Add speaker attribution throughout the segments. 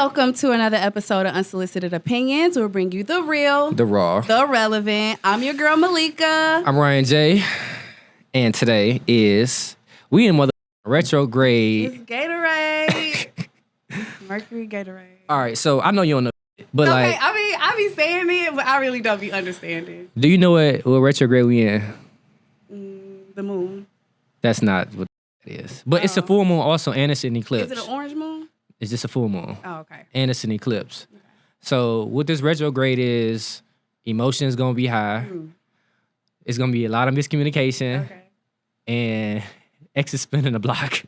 Speaker 1: Welcome to another episode of Unsolicited Opinions. We'll bring you the real,
Speaker 2: the raw,
Speaker 1: the relevant. I'm your girl, Malika.
Speaker 2: I'm Ryan J. And today is we in mother retrograde.
Speaker 1: It's Gatorade. Mercury Gatorade.
Speaker 2: All right, so I know you don't know, but
Speaker 1: Okay,
Speaker 2: like,
Speaker 1: I be saying it, but I really don't be understanding.
Speaker 2: do you know what retrograde we in?
Speaker 1: The moon.
Speaker 2: That's not what it is. But it's a full moon also, and it's an eclipse.
Speaker 1: Is it an orange moon?
Speaker 2: It's just a full moon.
Speaker 1: Oh, okay.
Speaker 2: And it's an eclipse. Okay. So what this retrograde is, emotions gonna be high. It's gonna be a lot of miscommunication.
Speaker 1: Okay.
Speaker 2: And exes spinning the block.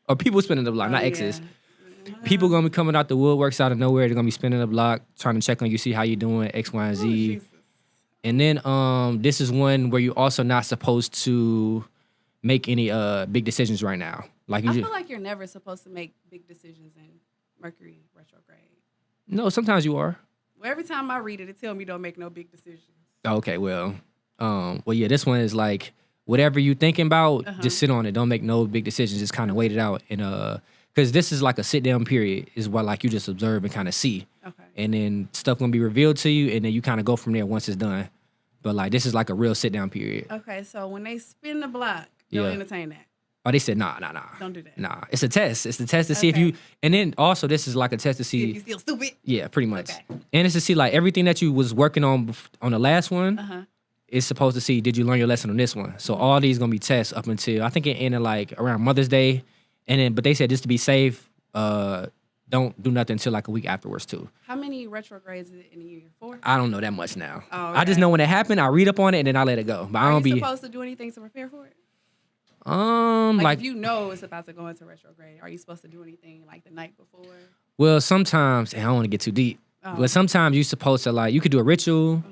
Speaker 2: Or people spinning the block, not exes.
Speaker 1: Yeah.
Speaker 2: People gonna be coming out the woodworks out of nowhere. They're gonna be spinning the block, trying to check on you, see how you doing, X, Y, and Z. And then this is one where you're also not supposed to make any big decisions right now. Like
Speaker 1: I feel like you're never supposed to make big decisions in Mercury retrograde.
Speaker 2: No, sometimes you are.
Speaker 1: Well, every time I read it, it tells me don't make no big decisions.
Speaker 2: Okay, well, yeah, this one is like whatever you thinking about, just sit on it. Don't make no big decisions. Just kind of wait it out, and because this is like a sit down period, is what like you just observe and kind of see. Okay. And then stuff gonna be revealed to you, and then you kind of go from there once it's done. But like this is like a real sit down period.
Speaker 1: Okay, so when they spin the block, don't entertain that.
Speaker 2: Oh, they said nah.
Speaker 1: Don't do that.
Speaker 2: Nah, it's a test. It's a test to see if you. And then also this is like a test to see
Speaker 1: if you still stupid.
Speaker 2: Yeah, pretty much.
Speaker 1: Okay.
Speaker 2: And it's to see like everything that you was working on the last one. Is supposed to see did you learn your lesson on this one. So all these gonna be tests up until I think it ended like around Mother's Day, and then but they said just to be safe, don't do nothing until like a week afterwards too.
Speaker 1: How many retrogrades is it in a year? 4?
Speaker 2: I don't know that much now.
Speaker 1: Oh, okay.
Speaker 2: I just know when it happened, I read up on it and then I let it go. But I don't
Speaker 1: be supposed to do anything to prepare for it.
Speaker 2: Like
Speaker 1: if you know it's about to go into retrograde, are you supposed to do anything like the night before?
Speaker 2: Well, sometimes I don't want to get too deep, but sometimes you're supposed to like you could do a ritual.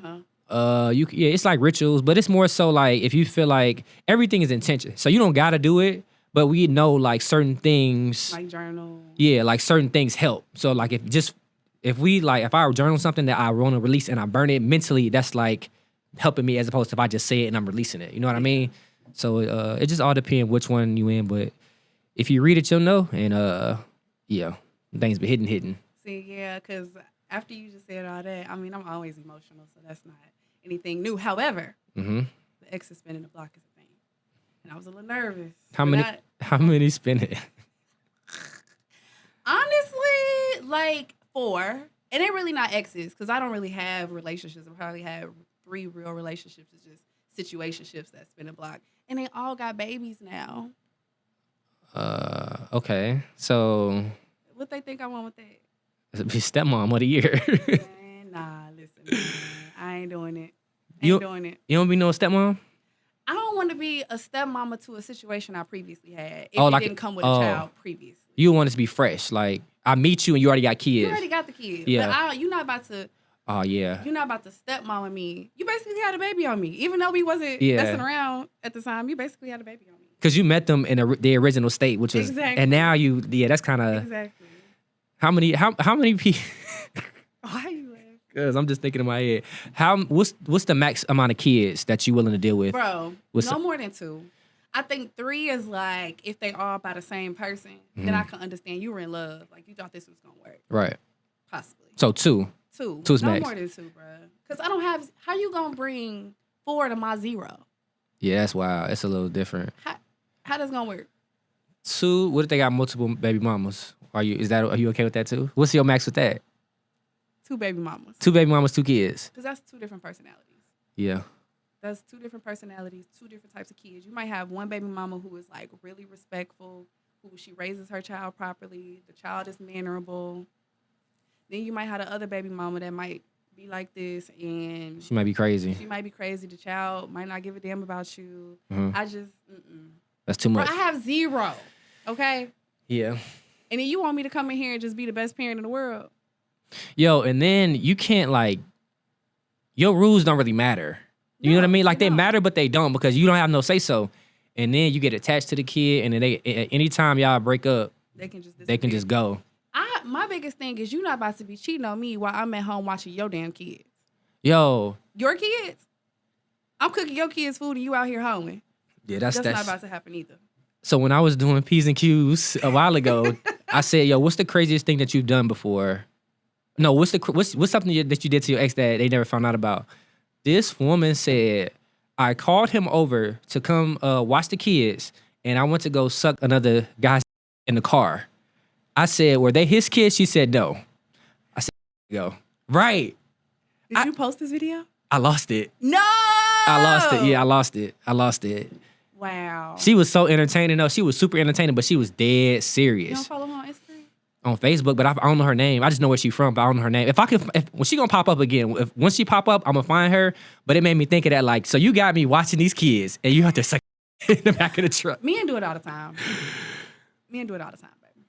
Speaker 2: It's like rituals, but it's more so like if you feel like everything is intention, so you don't gotta do it, but we know like certain things,
Speaker 1: like journal.
Speaker 2: Yeah, like certain things help. So like if I journal something that I want to release and I burn it mentally, that's like helping me as opposed to if I just say it and I'm releasing it. You know what I mean? So it just all depends which one you in, but if you read it, you'll know. And things be hidden.
Speaker 1: See, yeah, because after you just said all that, I mean, I'm always emotional, so that's not anything new. However, the ex is spinning the block is a thing, and I was a little nervous.
Speaker 2: How many spinning?
Speaker 1: Honestly, like 4, and they're really not exes because I don't really have relationships. I probably have 3 real relationships. It's just situationships that spin a block, and they all got babies now.
Speaker 2: Okay, so
Speaker 1: what they think I want with that?
Speaker 2: It'll be stepmom of the year.
Speaker 1: Man, nah, listen, man, I ain't doing it. You
Speaker 2: don't be no stepmom?
Speaker 1: I don't want to be a stepmama to a situation I previously had. If it didn't come with a child previously.
Speaker 2: You want it to be fresh. Like, I meet you and you already got kids.
Speaker 1: You already got the kids.
Speaker 2: Yeah.
Speaker 1: But you're not about to...
Speaker 2: Oh, yeah.
Speaker 1: You're not about to stepmama me. You basically had a baby on me. Even though we wasn't messing around at the time, you basically had a baby on me.
Speaker 2: Because you met them in the original state, which was...
Speaker 1: Exactly.
Speaker 2: And now that's kind of...
Speaker 1: Exactly.
Speaker 2: How many people...
Speaker 1: Why are you laughing?
Speaker 2: Because I'm just thinking in my head. What's the max amount of kids that you willing to deal with?
Speaker 1: Bro, no more than 2. I think 3 is like, if they all by the same person, then I can understand you were in love. Like, you thought this was going to work.
Speaker 2: Right.
Speaker 1: Possibly.
Speaker 2: So 2.
Speaker 1: 2.
Speaker 2: 2's
Speaker 1: no
Speaker 2: max.
Speaker 1: More than 2, bro. Because I don't have... How you going to bring 4 to my 0?
Speaker 2: Yeah, that's wild. It's a little different.
Speaker 1: How that's going to work?
Speaker 2: 2, what if they got multiple baby mamas? Are you okay with that too? What's your max with that?
Speaker 1: 2 baby mamas.
Speaker 2: 2 baby mamas, 2 kids.
Speaker 1: Because that's 2 different personalities.
Speaker 2: Yeah.
Speaker 1: That's 2 different personalities, 2 different types of kids. You might have one baby mama who is like really respectful, who she raises her child properly. The child is mannerable. Then you might have the other baby mama that might be like this, and
Speaker 2: she might be crazy.
Speaker 1: The child might not give a damn about you. I just,
Speaker 2: That's too much.
Speaker 1: Bro, I have 0. Okay.
Speaker 2: Yeah.
Speaker 1: And then you want me to come in here and just be the best parent in the world?
Speaker 2: Yo, and then you can't your rules don't really matter. You know what I mean? Like they matter, but they don't because you don't have no say so. And then you get attached to the kid, and then anytime y'all break up, they can just go.
Speaker 1: My biggest thing is you not about to be cheating on me while I'm at home watching your damn kids.
Speaker 2: Yo.
Speaker 1: Your kids? I'm cooking your kids' food and you out here hoeing.
Speaker 2: Yeah, that's
Speaker 1: not about to happen either.
Speaker 2: So when I was doing P's and Q's a while ago, I said, yo, what's the craziest thing that you've done before? No, what's something that you did to your ex that they never found out about? This woman said, I called him over to come watch the kids, and I went to go suck another guy's in the car. I said, were they his kids? She said, no. I said, go. Right.
Speaker 1: Did you post this video?
Speaker 2: I lost it.
Speaker 1: No!
Speaker 2: I lost it. Yeah, I lost it.
Speaker 1: Wow.
Speaker 2: She was so entertaining, though. She was super entertaining, but she was dead
Speaker 1: You
Speaker 2: serious.
Speaker 1: don't follow her on Instagram?
Speaker 2: On Facebook, but I don't know her name. I just know where she's from, but I don't know her name. When she gonna pop up again, once she pop up, I'm gonna find her. But it made me think of that, like, so you got me watching these kids, and you have to suck in the back of the truck.
Speaker 1: Me and do it all the time. Me and do it all the time, baby.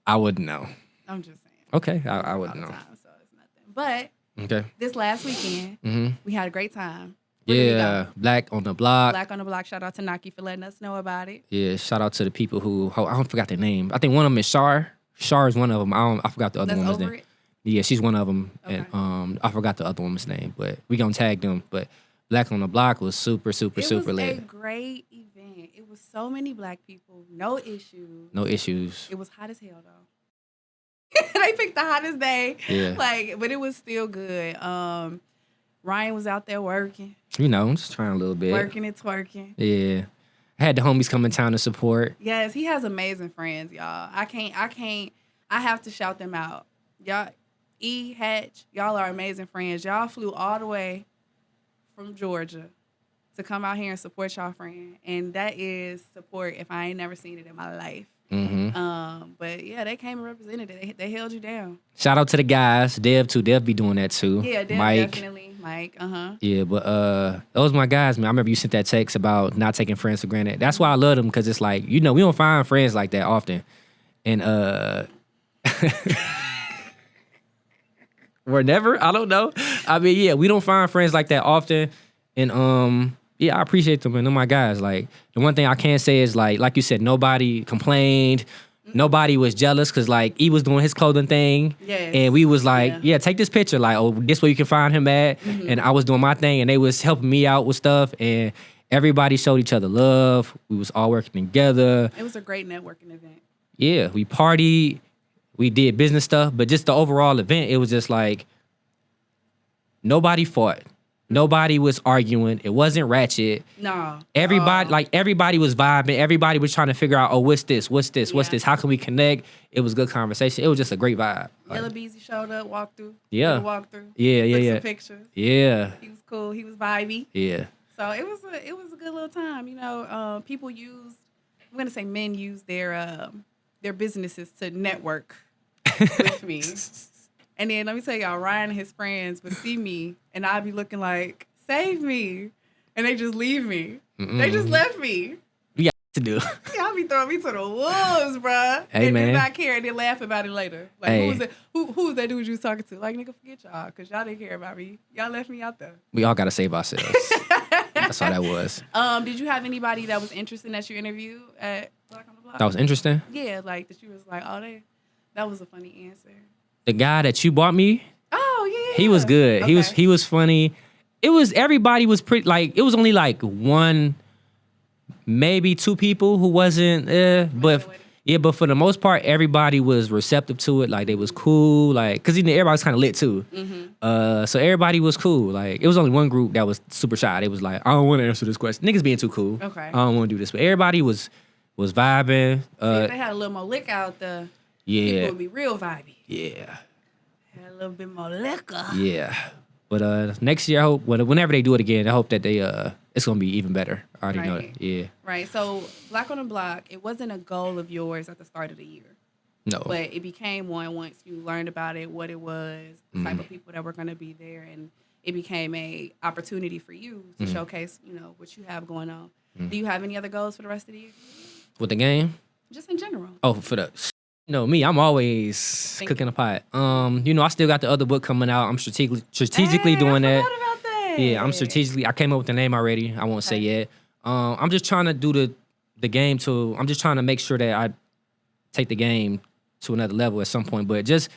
Speaker 2: I wouldn't know.
Speaker 1: I'm just saying.
Speaker 2: Okay, I wouldn't know.
Speaker 1: Time, so it's nothing. But
Speaker 2: Okay.
Speaker 1: this last weekend, we had a great time.
Speaker 2: Yeah, Black on the Block.
Speaker 1: Black on the Block. Shout out to Naki for letting us know about it.
Speaker 2: Yeah, shout out to the people who I don't forgot their name. I think one of them is Shar. Shar is one of them. I forgot the other woman's name.
Speaker 1: It?
Speaker 2: Yeah, she's one of them,
Speaker 1: Okay.
Speaker 2: and I forgot the other woman's name. But we gonna tag them. But Black on the Block was super lit.
Speaker 1: It was a great event. It was so many black people, no issues.
Speaker 2: No issues.
Speaker 1: It was hot as hell though. They picked the hottest day.
Speaker 2: Yeah.
Speaker 1: But it was still good. Ryan was out there working.
Speaker 2: You know, I'm just trying a little bit.
Speaker 1: Working and twerking.
Speaker 2: Yeah. I had the homies come in town to support.
Speaker 1: Yes, he has amazing friends, y'all. I have to shout them out. Y'all, E, Hatch, y'all are amazing friends. Y'all flew all the way from Georgia to come out here and support y'all friend. And that is support if I ain't never seen it in my life.
Speaker 2: Mm-hmm.
Speaker 1: But yeah, they came and represented it. They held you down.
Speaker 2: Shout out to the guys. Dev too. Dev be doing that too.
Speaker 1: Yeah, Dev
Speaker 2: Mike.
Speaker 1: Definitely. Mike,
Speaker 2: Yeah, but those my guys, man. I remember you sent that text about not taking friends for granted. That's why I love them, because it's like, you know, we don't find friends like that often. And or never, I don't know. I mean, yeah, we don't find friends like that often. And yeah, I appreciate them, and they're my guys. Like, the one thing I can say is, like you said, nobody complained. Nobody was jealous, because, like, he was doing his clothing thing.
Speaker 1: Yes.
Speaker 2: And we was like, yeah, take this picture. Like, oh, this way you can find him at. And I was doing my thing, and they was helping me out with stuff. And everybody showed each other love. We was all working together.
Speaker 1: It was a great networking event.
Speaker 2: Yeah, we partied. We did business stuff. But just the overall event, it was just like, nobody fought. Nobody was arguing. It wasn't ratchet.
Speaker 1: No.
Speaker 2: Everybody was vibing. Everybody was trying to figure out, oh, what's this? What's this? What's
Speaker 1: Yeah.
Speaker 2: this? How can we connect? It was good conversation. It was just a great vibe.
Speaker 1: Yellow Beezy showed up, walked through.
Speaker 2: Yeah.
Speaker 1: Walked through.
Speaker 2: Yeah,
Speaker 1: Took
Speaker 2: yeah.
Speaker 1: some pictures.
Speaker 2: Yeah.
Speaker 1: He was cool. He was vibey.
Speaker 2: Yeah.
Speaker 1: So it was a good little time. You know, I'm gonna say men use their businesses to network with me. And then let me tell y'all, Ryan and his friends would see me, and I'd be looking like, save me. And they just leave me. They just left me.
Speaker 2: You got to do.
Speaker 1: Y'all be throwing me to the wolves, bruh.
Speaker 2: Hey,
Speaker 1: and
Speaker 2: man.
Speaker 1: did not care and then laugh about it later. Like,
Speaker 2: Hey.
Speaker 1: who was that? Who was that dude you was talking to? Like, nigga, forget y'all, because y'all didn't care about me. Y'all left me out there.
Speaker 2: We all got to save ourselves. That's all that was.
Speaker 1: Did you have anybody that was interesting that you interviewed at Black on the Block?
Speaker 2: That was interesting.
Speaker 1: Yeah, like that you was like, oh, that was a funny answer.
Speaker 2: The guy that you bought me,
Speaker 1: Oh, yeah.
Speaker 2: he was good.
Speaker 1: Okay.
Speaker 2: He was funny. Everybody was pretty, like, it was only like one, maybe two people who wasn't, but yeah, but for the most part, everybody was receptive to it. Like, they was cool, like, cause everybody was kind of lit too. So everybody was cool. Like, it was only one group that was super shy. They was like, I don't want to answer this question. Niggas being too cool.
Speaker 1: Okay.
Speaker 2: I don't want to do this. But everybody was vibing.
Speaker 1: If they had a little more liquor out there, people
Speaker 2: Yeah,
Speaker 1: would be real vibey.
Speaker 2: yeah,
Speaker 1: Had a little bit more liquor.
Speaker 2: yeah. But next year, I hope whenever they do it again, I hope that they it's gonna be even better. I already know
Speaker 1: Right.
Speaker 2: that. Yeah.
Speaker 1: Right. So Black on the Block, it wasn't a goal of yours at the start of the year.
Speaker 2: No.
Speaker 1: But it became one once you learned about it, what it was, the type of people that were going to be there, and it became a opportunity for you to showcase, you know, what you have going on. Do you have any other goals for the rest of the year?
Speaker 2: With the game?
Speaker 1: Just in general.
Speaker 2: Oh, for the me, I'm always cooking a pot. I still got the other book coming out. I'm strategically doing
Speaker 1: I
Speaker 2: that.
Speaker 1: forgot about that.
Speaker 2: Yeah, I'm strategically. I came up with the name already. I won't say yet. I'm just trying to do the game to. I'm just trying to make sure that I take the game to another level at some point. But just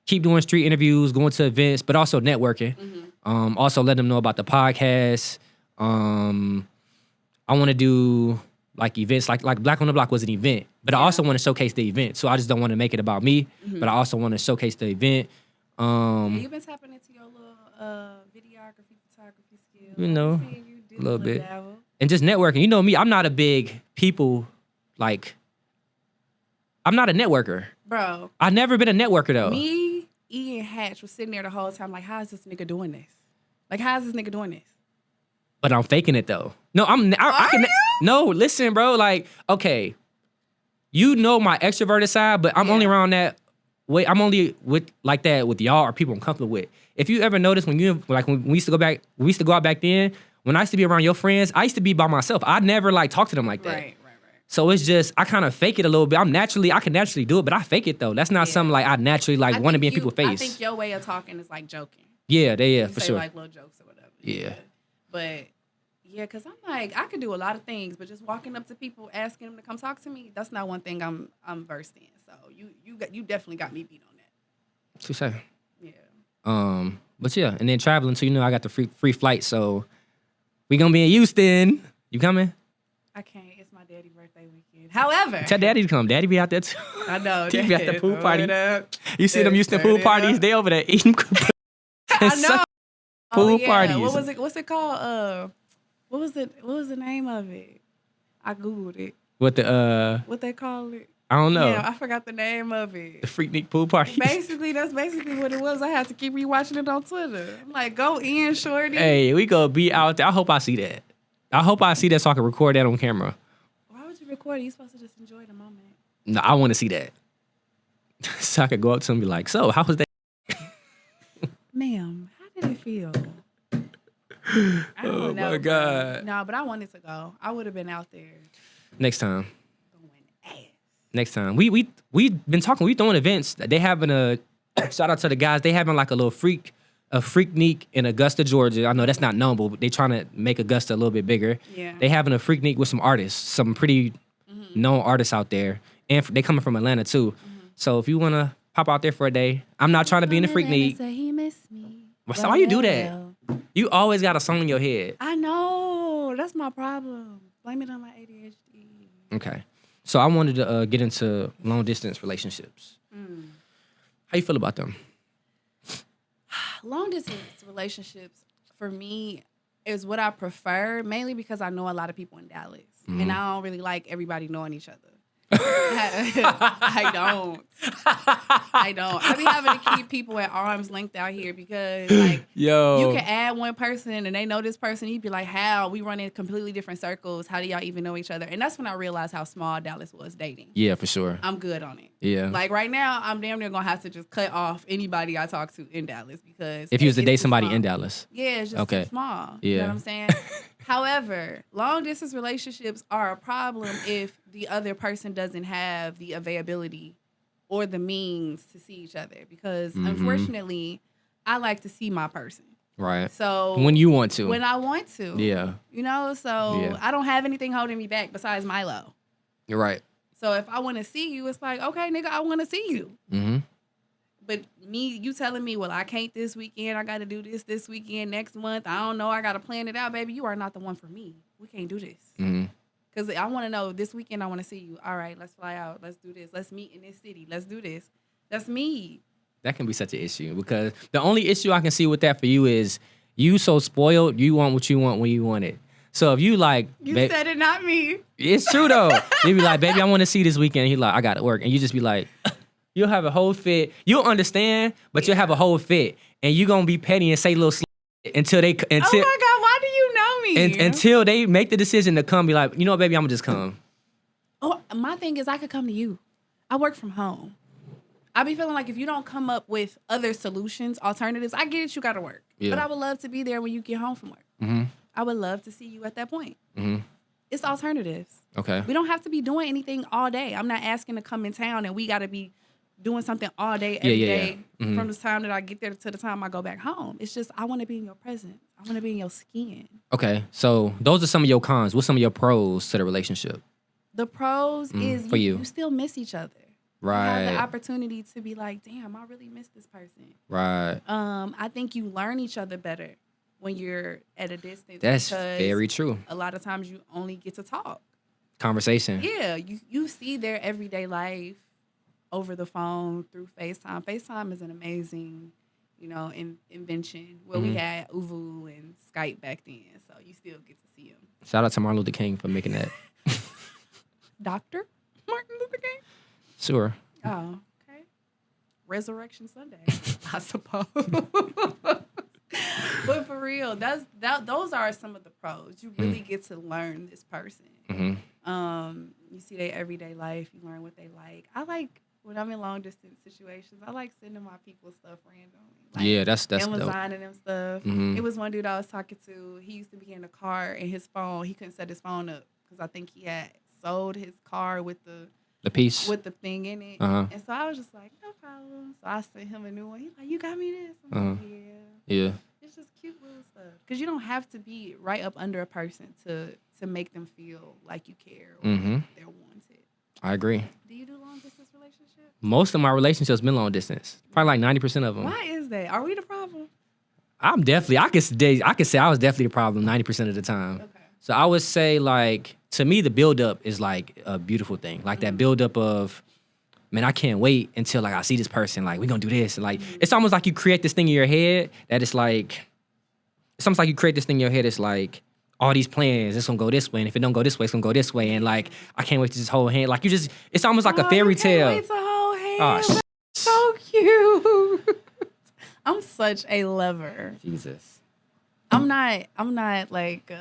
Speaker 2: keep doing street interviews, going to events, but also networking. Also let them know about the podcast. I want to do like events, like Black on the Block was an event, but I also want to showcase the event. So I just don't want to make it about me, but I also want to showcase the event.
Speaker 1: You've been tapping into your little videography, photography skills.
Speaker 2: You know,
Speaker 1: You
Speaker 2: a little bit.
Speaker 1: dabble.
Speaker 2: And just networking. You know me, I'm not a big people, like, I'm not a networker.
Speaker 1: Bro.
Speaker 2: I've never been a networker, though.
Speaker 1: Me, Ian Hatch was sitting there the whole time like, how is this nigga doing this? Like, how is this nigga doing this?
Speaker 2: But I'm faking it, though. No, I can. No, listen, bro. Like, okay, you know my extroverted side, but I'm only around that way. I'm only with like that with y'all or people I'm comfortable with. If you ever notice when we used to go out back then, when I used to be around your friends, I used to be by myself. I never like talk to them like that.
Speaker 1: Right.
Speaker 2: So it's just, I kind of fake it a little bit. I can naturally do it, but I fake it though. That's not something like I naturally like want to be in people's face.
Speaker 1: I think your way of talking is like joking.
Speaker 2: Yeah,
Speaker 1: You
Speaker 2: for
Speaker 1: say
Speaker 2: sure.
Speaker 1: like little jokes or whatever.
Speaker 2: Yeah.
Speaker 1: But yeah, because I'm like, I could do a lot of things, but just walking up to people, asking them to come talk to me, that's not one thing I'm versed in. So you definitely got me beat on that.
Speaker 2: Too sad.
Speaker 1: Yeah.
Speaker 2: But yeah, and then traveling, so you know I got the free flight, so we gonna be in Houston. You coming?
Speaker 1: I can't. It's my daddy's birthday weekend. However,
Speaker 2: Tell daddy to come. Daddy be out there too.
Speaker 1: I know.
Speaker 2: He be at the pool party.
Speaker 1: Up.
Speaker 2: You see them Houston pool parties? They over there eating.
Speaker 1: I know.
Speaker 2: Pool parties.
Speaker 1: What was it? What's it called? What was the name of it? I googled it.
Speaker 2: What
Speaker 1: they call it?
Speaker 2: I don't know.
Speaker 1: Yeah, I forgot the name of it.
Speaker 2: The Freaknik pool party.
Speaker 1: That's basically what it was. I had to keep rewatching it on Twitter. I'm like, go in, shorty.
Speaker 2: Hey, we gonna be out there. I hope I see that. I hope I see that so I can record that on camera.
Speaker 1: Why would you record it? You're supposed to just enjoy the moment.
Speaker 2: No, I want to see that. So I could go up to him and be like, so how was that?
Speaker 1: Ma'am, how did it feel?
Speaker 2: Oh my God.
Speaker 1: No, but I wanted to go. I would have been out there.
Speaker 2: Next time.
Speaker 1: Going ass.
Speaker 2: Next time. We've been talking. We throwing events. They having a shout out to the guys. They having like a Freaknik in Augusta, Georgia. I know that's not known, but they trying to make Augusta a little bit bigger.
Speaker 1: Yeah.
Speaker 2: They having a Freaknik with some artists, some pretty known artists out there, and they coming from Atlanta too. So if you wanna pop out there for a day, I'm not trying to be in the Freaknik.
Speaker 1: He missed me.
Speaker 2: Why you do that? You always got a song in your head.
Speaker 1: I know. That's my problem. Blame it on my ADHD.
Speaker 2: Okay. So I wanted to get into long distance relationships. How you feel about them?
Speaker 1: Long distance relationships for me is what I prefer, mainly because I know a lot of people in Dallas, and I don't really like everybody knowing each other. I don't. I be having to keep people at arm's length out here because, like, you can add one person and they know this person. You'd be like, how? We run in completely different circles. How do y'all even know each other? And that's when I realized how small Dallas was dating.
Speaker 2: Yeah, for sure.
Speaker 1: I'm good on it.
Speaker 2: Yeah.
Speaker 1: Like, right now, I'm damn near going to have to just cut off anybody I talk to in Dallas because...
Speaker 2: If you was to date somebody
Speaker 1: small.
Speaker 2: in Dallas.
Speaker 1: Yeah, it's just too small.
Speaker 2: Yeah.
Speaker 1: You know what I'm saying? However, long distance relationships are a problem if the other person doesn't have the availability or the means to see each other because unfortunately, I like to see my person.
Speaker 2: Right.
Speaker 1: So
Speaker 2: when you want to.
Speaker 1: When I want to.
Speaker 2: Yeah.
Speaker 1: You know, so I don't have anything holding me back besides Milo.
Speaker 2: You're right.
Speaker 1: So if I want to see you, it's like, okay, nigga, I want to see you.
Speaker 2: Mm-hmm.
Speaker 1: But you telling me, well, I can't this weekend. I got to do this weekend, next month. I don't know. I got to plan it out, baby. You are not the one for me. We can't do this. Because I want to know this weekend I want to see you. All right, let's fly out. Let's do this. Let's meet in this city. Let's do this. That's me.
Speaker 2: That can be such an issue because the only issue I can see with that for you is you so spoiled, you want what you want when you want it. So if you like...
Speaker 1: You said it, not me.
Speaker 2: It's true, though. You be like, baby, I want to see this weekend. He like, I got to work. And you just be like... You'll have a whole fit. You'll understand, but you'll have a whole fit. And you're going to be petty and say little until they...
Speaker 1: Oh, my God. Why do you know me?
Speaker 2: Until they make the decision to come, be like, you know what, baby, I'm going to just come.
Speaker 1: Oh, my thing is I could come to you. I work from home. I be feeling like if you don't come up with other solutions, alternatives, I get it, you got to work. Yeah. But I would love to be there when you get home from work. Mm-hmm. I would love to see you at that point. Mm-hmm. It's alternatives.
Speaker 2: Okay.
Speaker 1: We don't have to be doing anything all day. I'm not asking to come in town and we got to be doing something all day, every day, from the time that I get there to the time I go back home. It's just, I want to be in your presence. I want to be in your skin.
Speaker 2: Okay, so those are some of your cons. What's some of your pros to the relationship?
Speaker 1: The pros is you still miss each other.
Speaker 2: Right.
Speaker 1: You have the opportunity to be like, damn, I really miss this person.
Speaker 2: Right.
Speaker 1: I think you learn each other better when you're at a distance.
Speaker 2: That's very true.
Speaker 1: A lot of times you only get to talk.
Speaker 2: Conversation.
Speaker 1: Yeah, you see their everyday life over the phone through FaceTime. FaceTime is an amazing, invention. Well, we had Uvu and Skype back then, so you still get to see them.
Speaker 2: Shout out to Martin Luther King for making that.
Speaker 1: Dr. Martin Luther King?
Speaker 2: Sure.
Speaker 1: Oh, okay. Resurrection Sunday, I suppose. But for real, those are some of the pros. You really get to learn this person. You see their everyday life. You learn what they like. I like when I'm in long distance situations. I like sending my people stuff randomly. Like,
Speaker 2: Yeah, that's
Speaker 1: Amazon
Speaker 2: dope.
Speaker 1: and them stuff. It was one dude I was talking to. He used to be in the car, and his phone, he couldn't set his phone up because I think he had sold his car with the
Speaker 2: piece
Speaker 1: with the thing in it.
Speaker 2: Uh-huh.
Speaker 1: And so I was just like, no problem. So I sent him a new one. He's like, you got me this? I'm like,
Speaker 2: Yeah.
Speaker 1: It's just cute little stuff. Because you don't have to be right up under a person to make them feel like you care or they're wanted.
Speaker 2: I agree.
Speaker 1: Do you do long distance relationships?
Speaker 2: Most of my relationships been long distance. Probably like 90% of them.
Speaker 1: Why is that? Are we the problem?
Speaker 2: I'm definitely, I could say I was definitely the problem 90% of the time.
Speaker 1: Okay.
Speaker 2: So I would say, like, to me, the buildup is like a beautiful thing. Like that buildup of, man, I can't wait until like I see this person. Like, we gonna do this. And like, it's almost like you create this thing in your head that it's like, it's almost like you create this thing in your head. It's like all these plans. It's gonna go this way, and if it don't go this way, it's gonna go this way. And like, I can't wait to just hold hand. Like you just, it's almost like a fairy tale.
Speaker 1: Wait to hold hands.
Speaker 2: Oh,
Speaker 1: So cute. I'm such a lover.
Speaker 2: Jesus.
Speaker 1: I'm not like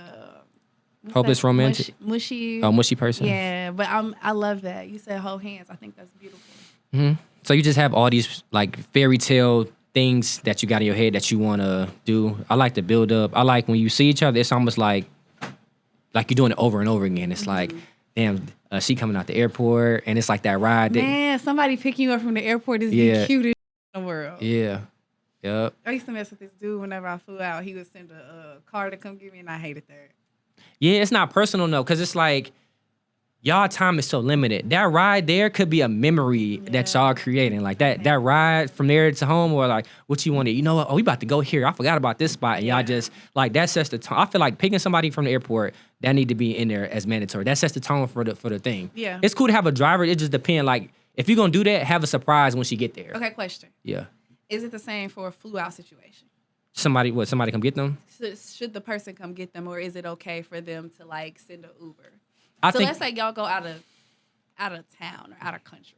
Speaker 2: Hopeless romantic.
Speaker 1: mushy.
Speaker 2: Oh, mushy person.
Speaker 1: Yeah, but I love that. You said hold hands. I think that's beautiful.
Speaker 2: So you just have all these like fairy tale things that you got in your head that you want to do. I like the build up. I like when you see each other, it's almost like you're doing it over and over again. It's like, damn, she coming out the airport, and it's like that ride.
Speaker 1: Man, somebody picking you up from the airport is the cutest in the world.
Speaker 2: Yeah. Yep.
Speaker 1: I used to mess with this dude whenever I flew out. He would send a car to come get me, and I hated that.
Speaker 2: Yeah, it's not personal, though, because it's like, y'all time is so limited. That ride there could be a memory that y'all creating. Like that ride from there to home, or like what you wanted. You know what? Oh, we about to go here. I forgot about this spot. And y'all just like that sets the tone. I feel like picking somebody from the airport, that need to be in there as mandatory. That sets the tone for the thing.
Speaker 1: Yeah.
Speaker 2: It's cool to have a driver. It just depends. Like if you're gonna do that, have a surprise when she get there.
Speaker 1: Okay, question.
Speaker 2: Yeah.
Speaker 1: Is it the same for a flew out situation?
Speaker 2: Somebody come get them?
Speaker 1: Should the person come get them, or is it okay for them to like send an Uber?
Speaker 2: I
Speaker 1: So
Speaker 2: think,
Speaker 1: let's say y'all go out of town or out of country,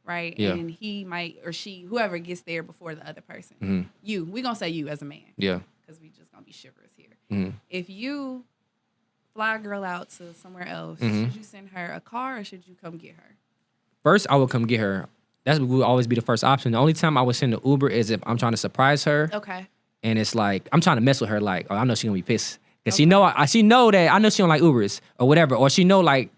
Speaker 1: right?
Speaker 2: Yeah.
Speaker 1: And he might or she, whoever gets there before the other person. We gonna say you as a man,
Speaker 2: Yeah.
Speaker 1: because we just gonna be chivalrous here. If you fly a girl out to somewhere else, should you send her a car or should you come get her?
Speaker 2: First, I would come get her. That would always be the first option. The only time I would send an Uber is if I'm trying to surprise her.
Speaker 1: Okay.
Speaker 2: And it's like, I'm trying to mess with her. Like, oh, I know she's going to be pissed. Because she know that I know she don't like Ubers or whatever. Or she know, like,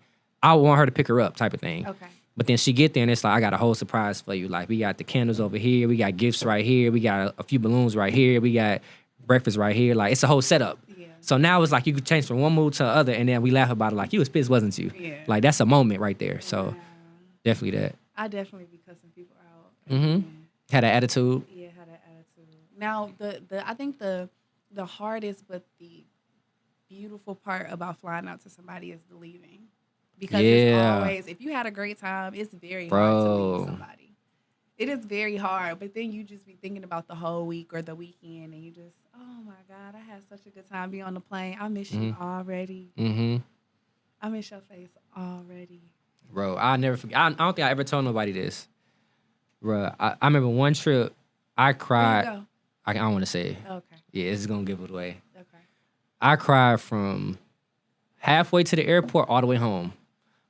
Speaker 2: I want her to pick her up type of thing.
Speaker 1: Okay.
Speaker 2: But then she get there and it's like, I got a whole surprise for you. Like, we got the candles over here. We got gifts right here. We got a few balloons right here. We got breakfast right here. Like, it's a whole setup.
Speaker 1: Yeah.
Speaker 2: So now it's like you could change from one mood to the other. And then we laugh about it. Like, you was pissed, wasn't you?
Speaker 1: Yeah.
Speaker 2: Like, that's a moment right there. So definitely that.
Speaker 1: I definitely be cussing people out.
Speaker 2: Had an attitude.
Speaker 1: Yeah, had an attitude. Now, I think the hardest but the beautiful part about flying out to somebody is the leaving. Because it's always, if you had a great time, it's very hard to leave somebody. It is very hard, but then you just be thinking about the whole week or the weekend, and you just, oh my God, I had such a good time being on the plane. I miss you already. I miss your face already.
Speaker 2: Bro, I'll never forget. I don't think I ever told nobody this. Bro, I remember one trip, I cried.
Speaker 1: Where'd you
Speaker 2: I don't want to say it.
Speaker 1: go? Okay.
Speaker 2: Yeah, this is going to give it away.
Speaker 1: Okay.
Speaker 2: I cried from halfway to the airport all the way home.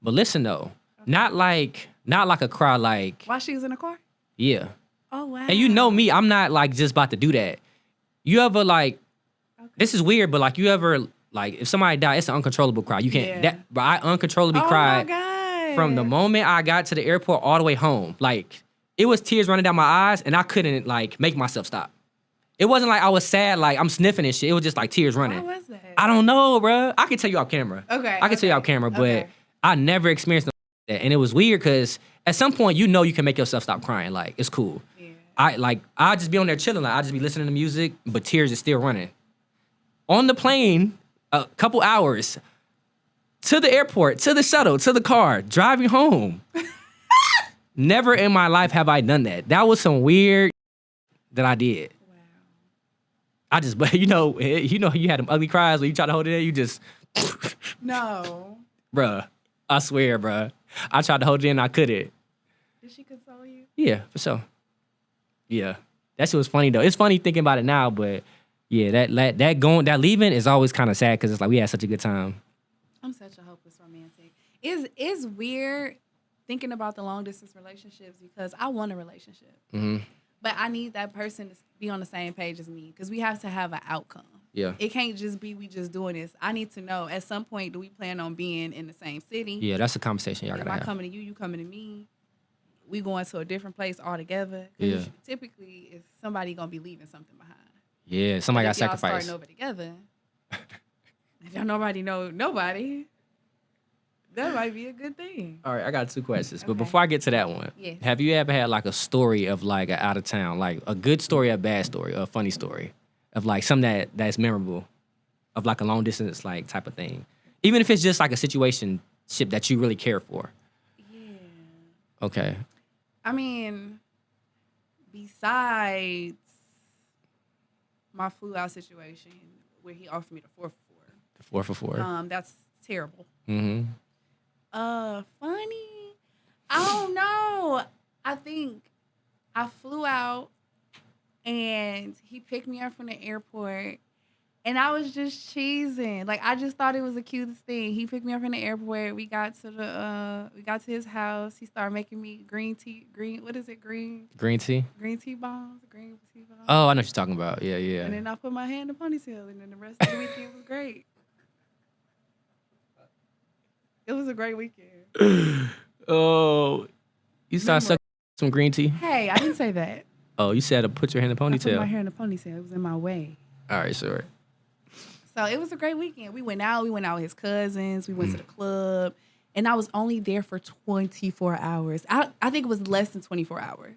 Speaker 2: But listen, though, not like a cry like,
Speaker 1: While she was in the car?
Speaker 2: yeah.
Speaker 1: Oh, wow.
Speaker 2: And you know me, I'm not like just about to do that. You ever like, this is weird, but like you ever, like if somebody died, it's an uncontrollable cry. You can't, but I uncontrollably cried.
Speaker 1: Oh, my God.
Speaker 2: From the moment I got to the airport all the way home. Like, it was tears running down my eyes, and I couldn't, like, make myself stop. It wasn't like I was sad, like, I'm sniffing and shit. It was just, like, tears running.
Speaker 1: Why was that?
Speaker 2: I don't know, bro. I can tell you off camera.
Speaker 1: Okay.
Speaker 2: I can tell you off camera, but I never experienced no that. And it was weird because at some point, you know you can make yourself stop crying. Like, it's cool.
Speaker 1: Yeah.
Speaker 2: I just be on there chilling. Like, I just be listening to music, but tears is still running. On the plane, a couple hours, to the airport, to the shuttle, to the car, driving home. Never in my life have I done that. That was some weird that I did.
Speaker 1: Wow.
Speaker 2: I just, but you had them ugly cries when you try to hold it in, you just,
Speaker 1: No.
Speaker 2: bruh, I swear, bruh. I tried to hold it in, I couldn't.
Speaker 1: Did she console you?
Speaker 2: Yeah, for sure. Yeah. That shit was funny though. It's funny thinking about it now, but yeah, that leaving is always kind of sad because it's like we had such a good time.
Speaker 1: I'm such a hopeless romantic. It's weird thinking about the long distance relationships because I want a relationship.
Speaker 2: Mm-hmm.
Speaker 1: But I need that person to be on the same page as me because we have to have an outcome.
Speaker 2: Yeah.
Speaker 1: It can't just be we just doing this. I need to know at some point, do we plan on being in the same city?
Speaker 2: Yeah, that's a conversation y'all gotta have.
Speaker 1: Am I coming to you, you coming to me? We going to a different place altogether?
Speaker 2: Yeah.
Speaker 1: Typically, if somebody going to be leaving something behind.
Speaker 2: Yeah, somebody got
Speaker 1: If y'all
Speaker 2: sacrificed.
Speaker 1: starting over together, if y'all nobody know nobody, that might be a good thing.
Speaker 2: All right, I got 2 questions. But
Speaker 1: Okay.
Speaker 2: before I get to that one,
Speaker 1: Yes.
Speaker 2: have you ever had like a story of like an out of town, like a good story, a bad story, or a funny story of like something that's memorable, of like a long distance like type of thing, even if it's just like a situation ship that you really care for?
Speaker 1: Yeah.
Speaker 2: Okay.
Speaker 1: I mean, besides my flew out situation where he offered me the 4 for
Speaker 2: 4 for 4.
Speaker 1: 4, that's terrible.
Speaker 2: Mm-hmm.
Speaker 1: Funny. I don't know. I think I flew out and he picked me up from the airport and I was just cheesing. Like I just thought it was the cutest thing. He picked me up from the airport. We got to his house. He started making me green tea bombs.
Speaker 2: Green tea?
Speaker 1: Green tea bombs.
Speaker 2: Oh, I know what you're talking about. Yeah, yeah.
Speaker 1: And then I put my hair in the ponytail and then the rest of the weekend was great. It was a great weekend.
Speaker 2: Oh, you started sucking some green tea?
Speaker 1: Hey, I didn't say that.
Speaker 2: Oh, you said to put your hand in the
Speaker 1: I put my
Speaker 2: ponytail.
Speaker 1: hair in a ponytail. It was in my way.
Speaker 2: All right, sure.
Speaker 1: So it was a great weekend. We went out with his cousins. We went to the club. And I was only there for 24 hours. I think it was less than 24 hours.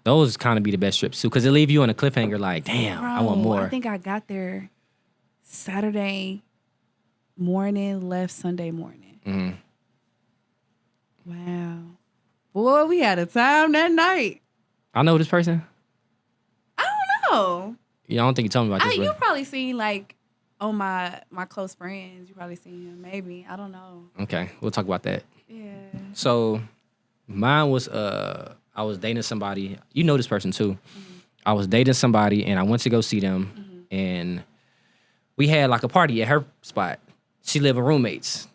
Speaker 2: Those kind of be the best trips too, because they leave you on a cliffhanger like, damn, I want more.
Speaker 1: I think I got there Saturday morning, left Sunday morning.
Speaker 2: Mm-hmm.
Speaker 1: Wow. Boy, we had a time that night.
Speaker 2: I know this person.
Speaker 1: I don't know.
Speaker 2: Yeah, I don't think you told me about this.
Speaker 1: You
Speaker 2: But
Speaker 1: probably seen like on my close friends. You probably seen him. Maybe. I don't know.
Speaker 2: okay, we'll talk about that.
Speaker 1: Yeah.
Speaker 2: So mine was I was dating somebody. You know this person too.
Speaker 1: Mm-hmm.
Speaker 2: I was dating somebody and I went to go see them and we had like a party at her spot. She lived with roommates.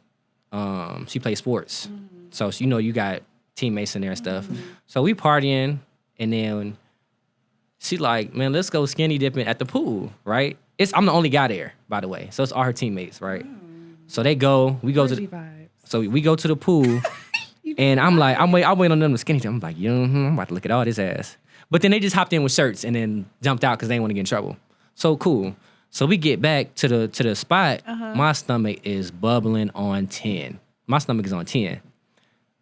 Speaker 2: She plays sports. So you know you got teammates in there and stuff. So we partying and then she like, man, let's go skinny dipping at the pool, right? I'm the only guy there, by the way. So it's all her teammates, right? So we go to the,
Speaker 1: vibes.
Speaker 2: so we go to the pool and I'm like, I'm waiting on them to skinny dip. I'm like, I'm about to look at all this ass. But then they just hopped in with shirts and then jumped out because they didn't want to get in trouble. So cool. So we get back to the spot. My stomach is bubbling on 10. My stomach is on 10.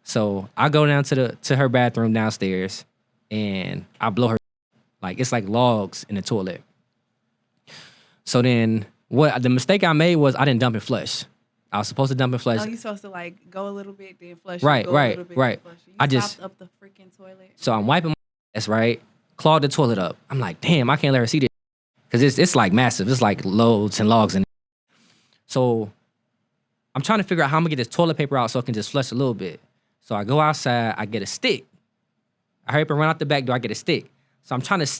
Speaker 2: So I go down to her bathroom downstairs and I blow her. Like it's like logs in the toilet. So then the mistake I made was I didn't dump and flush. I was supposed to dump and flush.
Speaker 1: Oh, you supposed to like go a little bit, then flush.
Speaker 2: Right,
Speaker 1: go
Speaker 2: right,
Speaker 1: a little bit,
Speaker 2: right.
Speaker 1: Then flush. You
Speaker 2: I just-
Speaker 1: stopped up the freaking toilet.
Speaker 2: So I'm wiping my ass, right? Clogged the toilet up. I'm like, damn, I can't let her see this. Because it's like massive. It's like loads and logs in it. So I'm trying to figure out how I'm going to get this toilet paper out so I can just flush a little bit. So I go outside. I get a stick. I hurry up and run out the back door. I get a stick. So I'm trying to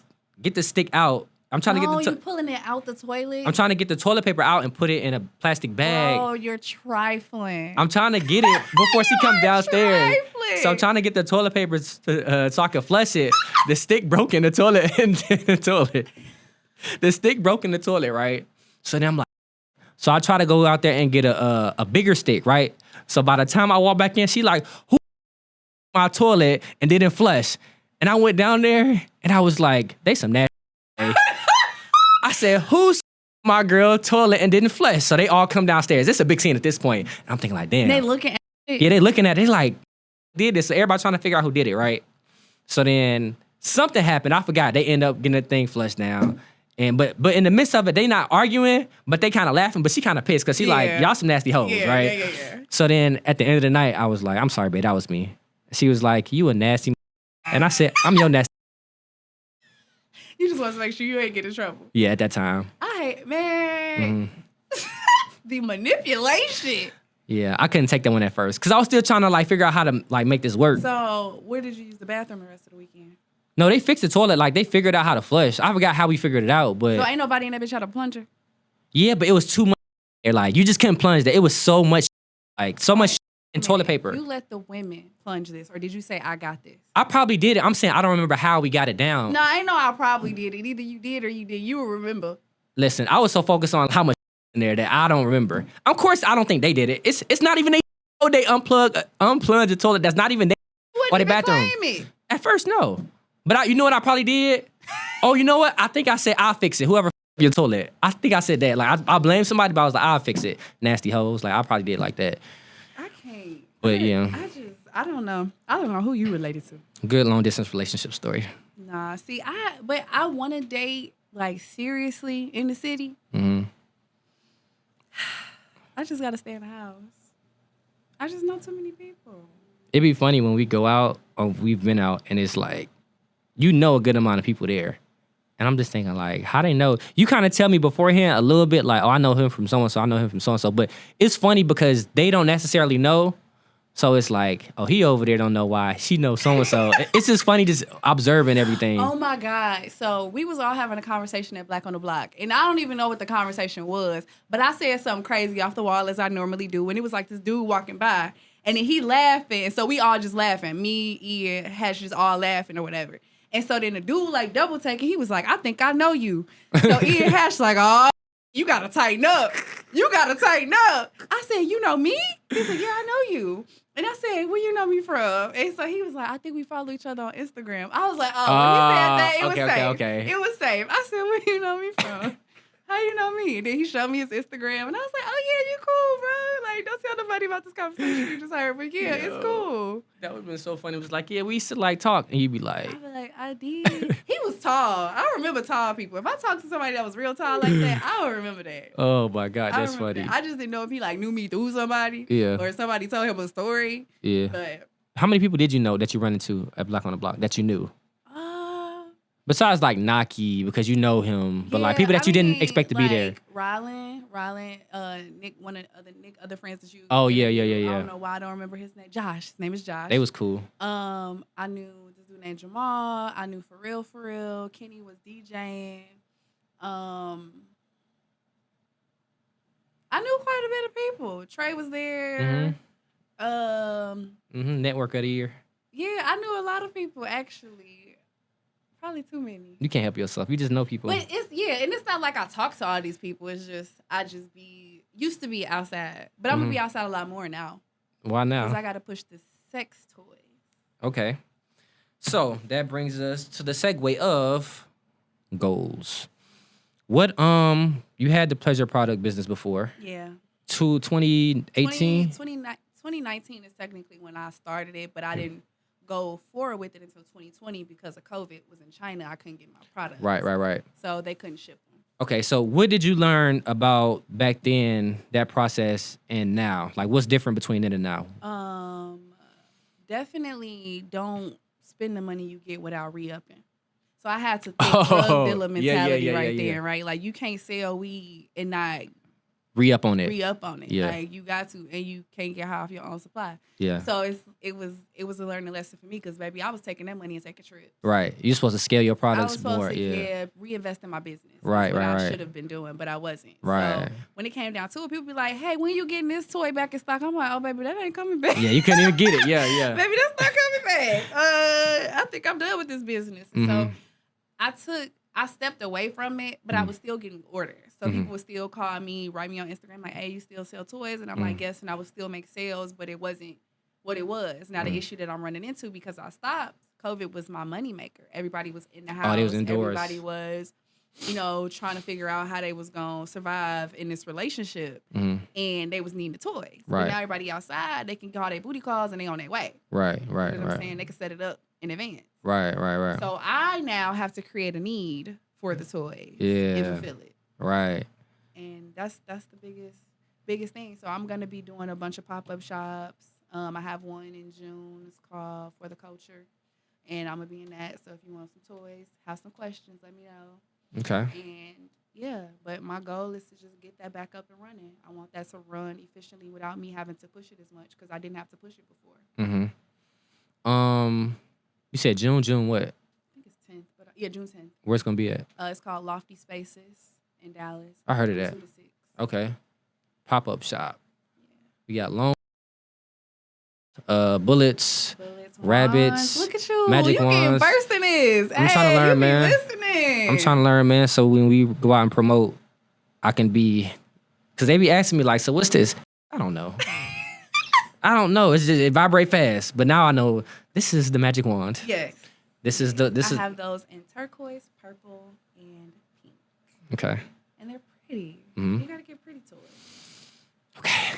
Speaker 2: get the stick out. I'm trying to get
Speaker 1: you pulling it out the toilet?
Speaker 2: I'm trying to get the toilet paper out and put it in a plastic bag.
Speaker 1: Oh, you're trifling.
Speaker 2: I'm trying to get it before she comes downstairs.
Speaker 1: trifling.
Speaker 2: So I'm trying to get the toilet paper so I can flush it. The stick broke in the toilet. The stick broke in the toilet, right? So then I'm like, so I try to go out there and get a bigger stick, right? So by the time I walk back in, she like, who my toilet and didn't flush? And I went down there and I was like, they some nasty. I said, who's my girl toilet and didn't flush? So they all come downstairs. It's a big scene at this point. And I'm thinking like, damn.
Speaker 1: They looking at it.
Speaker 2: Yeah, they looking at it. They like, did this. So everybody trying to figure out who did it, right? So then something happened. I forgot. They end up getting the thing flushed down. And but in the midst of it, they not arguing, but they kind of laughing. But she kind of pissed because she like, y'all some nasty hoes, right?
Speaker 1: Yeah.
Speaker 2: So then at the end of the night, I was like, I'm sorry, babe, that was me. She was like, you a nasty. And I said, I'm your nasty.
Speaker 1: You just want to make sure you ain't get in trouble.
Speaker 2: Yeah, at that time.
Speaker 1: Man. The manipulation.
Speaker 2: Yeah, I couldn't take that one at first because I was still trying to like figure out how to like make this work.
Speaker 1: So where did you use the bathroom the rest of the weekend?
Speaker 2: No, they fixed the toilet. Like, they figured out how to flush. I forgot how we figured it out, but...
Speaker 1: So ain't nobody in that bitch had a plunger?
Speaker 2: Yeah, but it was too much. Like, you just couldn't plunge that. It was so much, like, so much in toilet paper.
Speaker 1: You let the women plunge this, or did you say, I got this?
Speaker 2: I probably did it. I'm saying I don't remember how we got it down.
Speaker 1: No, I know I probably did it. Either you did or you did. You will remember.
Speaker 2: Listen, I was so focused on how much in there that I don't remember. Of course, I don't think they did it. It's not even they unplug the toilet. That's not even they or the bathroom.
Speaker 1: Claim it.
Speaker 2: At first, no. But you know what I probably did? Oh, you know what? I think I said I'll fix it. Whoever your toilet. I think I said that. Like I blame somebody, but I was like, I'll fix it. Nasty hoes. Like I probably did like that.
Speaker 1: I can't.
Speaker 2: But yeah.
Speaker 1: I don't know. I don't know who you related to.
Speaker 2: Good long distance relationship story.
Speaker 1: Nah, see, I want to date like seriously in the city.
Speaker 2: Mm-hmm.
Speaker 1: I just gotta stay in the house. I just know too many people.
Speaker 2: It'd be funny when we go out or we've been out and it's like, you know a good amount of people there. And I'm just thinking, like, how they know? You kind of tell me beforehand a little bit, like, oh, I know him from so-and-so, I know him from so-and-so. But it's funny because they don't necessarily know. So it's like, oh, he over there don't know why. She knows so-and-so. It's just funny just observing everything.
Speaker 1: Oh, my God. So we was all having a conversation at Black on the Block. And I don't even know what the conversation was. But I said something crazy off the wall as I normally do. And it was like this dude walking by. And then he laughing. So we all just laughing. Me, Ian, Hash just all laughing or whatever. And so then the dude like double taking, he was like, I think I know you. So Ian Hash like, oh, you gotta tighten up. You gotta tighten up. I said, you know me? He said, yeah, I know you. And I said, where you know me from? And so he was like, I think we follow each other on Instagram. I was like, oh, when he said that, it was safe.
Speaker 2: Okay.
Speaker 1: It was safe. I said, where you know me from? How you know me? And then he showed me his Instagram. And I was like, oh, yeah, you cool, bro. Like, don't tell nobody about this conversation you just heard. But yeah, it's cool.
Speaker 2: That would have been so funny. It was like, yeah, we used to like talk. And he'd be like...
Speaker 1: I'd be like, I did. He was tall. I remember tall people. If I talked to somebody that was real tall like that, I would remember that.
Speaker 2: Oh, my God. That's funny.
Speaker 1: That. I just didn't know if he like knew me through somebody.
Speaker 2: Yeah.
Speaker 1: Or somebody told him a story.
Speaker 2: Yeah.
Speaker 1: But
Speaker 2: how many people did you know that you run into at Black on the Block that you knew? Besides like Naki, because you know him, but like people that you didn't expect to be there.
Speaker 1: Rylan, Nick, Nick, other friends that you.
Speaker 2: Oh yeah.
Speaker 1: I don't know why I don't remember his name. Josh, his name is Josh.
Speaker 2: They was cool.
Speaker 1: I knew this dude named Jamal. I knew for real. Kenny was DJing. I knew quite a bit of people. Trey was there.
Speaker 2: Network of the year.
Speaker 1: Yeah, I knew a lot of people actually. Probably too many.
Speaker 2: You can't help yourself. You just know people.
Speaker 1: But and it's not like I talk to all these people. It's just I just used to be outside, but I'm gonna be outside a lot more now.
Speaker 2: Why now?
Speaker 1: Because I gotta push the sex toys.
Speaker 2: Okay, so that brings us to the segue of goals. What you had the pleasure product business before?
Speaker 1: Yeah.
Speaker 2: To 2018.
Speaker 1: 2019 is technically when I started it, but I didn't go forward with it until 2020 because of COVID was in China. I couldn't get my product.
Speaker 2: Right.
Speaker 1: So they couldn't ship them.
Speaker 2: Okay, so what did you learn about back then, that process, and now? Like, what's different between then and now?
Speaker 1: Definitely don't spend the money you get without re-upping. So I had to think drug dealer mentality there, right? Like, you can't sell weed and not
Speaker 2: re-up on it.
Speaker 1: Yeah. Like, you got to, and you can't get high off your own supply.
Speaker 2: Yeah.
Speaker 1: So it was a learning lesson for me because, baby, I was taking that money and taking trips.
Speaker 2: Right. You're supposed to scale your products more.
Speaker 1: I was supposed to, reinvest in my business.
Speaker 2: Right.
Speaker 1: I should have been doing, but I wasn't.
Speaker 2: Right.
Speaker 1: So when it came down to it, people be like, hey, when you getting this toy back in stock? I'm like, oh, baby, that ain't coming back.
Speaker 2: Yeah, you couldn't even get it. Yeah.
Speaker 1: Baby, that's not coming back. I think I'm done with this business. So I stepped away from it, but I was still getting orders. So people would still call me, write me on Instagram, like, hey, you still sell toys? And I'm like, yes, and I would still make sales, but it wasn't what it was. Now, the issue that I'm running into because I stopped, COVID was my moneymaker. Everybody was in the house.
Speaker 2: They was indoors.
Speaker 1: Everybody was, trying to figure out how they was going to survive in this relationship. And they was needing the toys.
Speaker 2: Right.
Speaker 1: But now everybody outside, they can call their booty calls and they on their way.
Speaker 2: Right.
Speaker 1: You know what I'm saying? They can set it up in advance.
Speaker 2: Right.
Speaker 1: So I now have to create a need for the toys.
Speaker 2: Yeah.
Speaker 1: And fulfill it.
Speaker 2: Right.
Speaker 1: And that's the biggest thing. So I'm gonna be doing a bunch of pop-up shops. I have one in June. It's called For the Culture. And I'm gonna be in that. So if you want some toys, have some questions, let me know.
Speaker 2: Okay.
Speaker 1: And yeah, but my goal is to just get that back up and running. I want that to run efficiently without me having to push it as much because I didn't have to push it before.
Speaker 2: You said June what?
Speaker 1: I think it's 10th, but yeah, June 10th.
Speaker 2: Where's it gonna be at?
Speaker 1: It's called Lofty Spaces in Dallas.
Speaker 2: I heard of that.
Speaker 1: 2 to 6.
Speaker 2: Okay. Pop-up shop. We got long bullets, rabbits,
Speaker 1: wands. Look at you.
Speaker 2: magic
Speaker 1: you
Speaker 2: wands.
Speaker 1: getting versed in this.
Speaker 2: I'm trying to learn,
Speaker 1: you be
Speaker 2: man.
Speaker 1: Listening.
Speaker 2: I'm trying to learn, man, so when we go out and promote, I can be, because they be asking me like, so what's this? I don't know. It's just, it vibrate fast. But now I know this is the magic wand.
Speaker 1: Yes.
Speaker 2: I
Speaker 1: have those in turquoise, purple, and pink.
Speaker 2: Okay.
Speaker 1: And they're pretty.
Speaker 2: Mm-hmm.
Speaker 1: You gotta get pretty to it.
Speaker 2: Okay.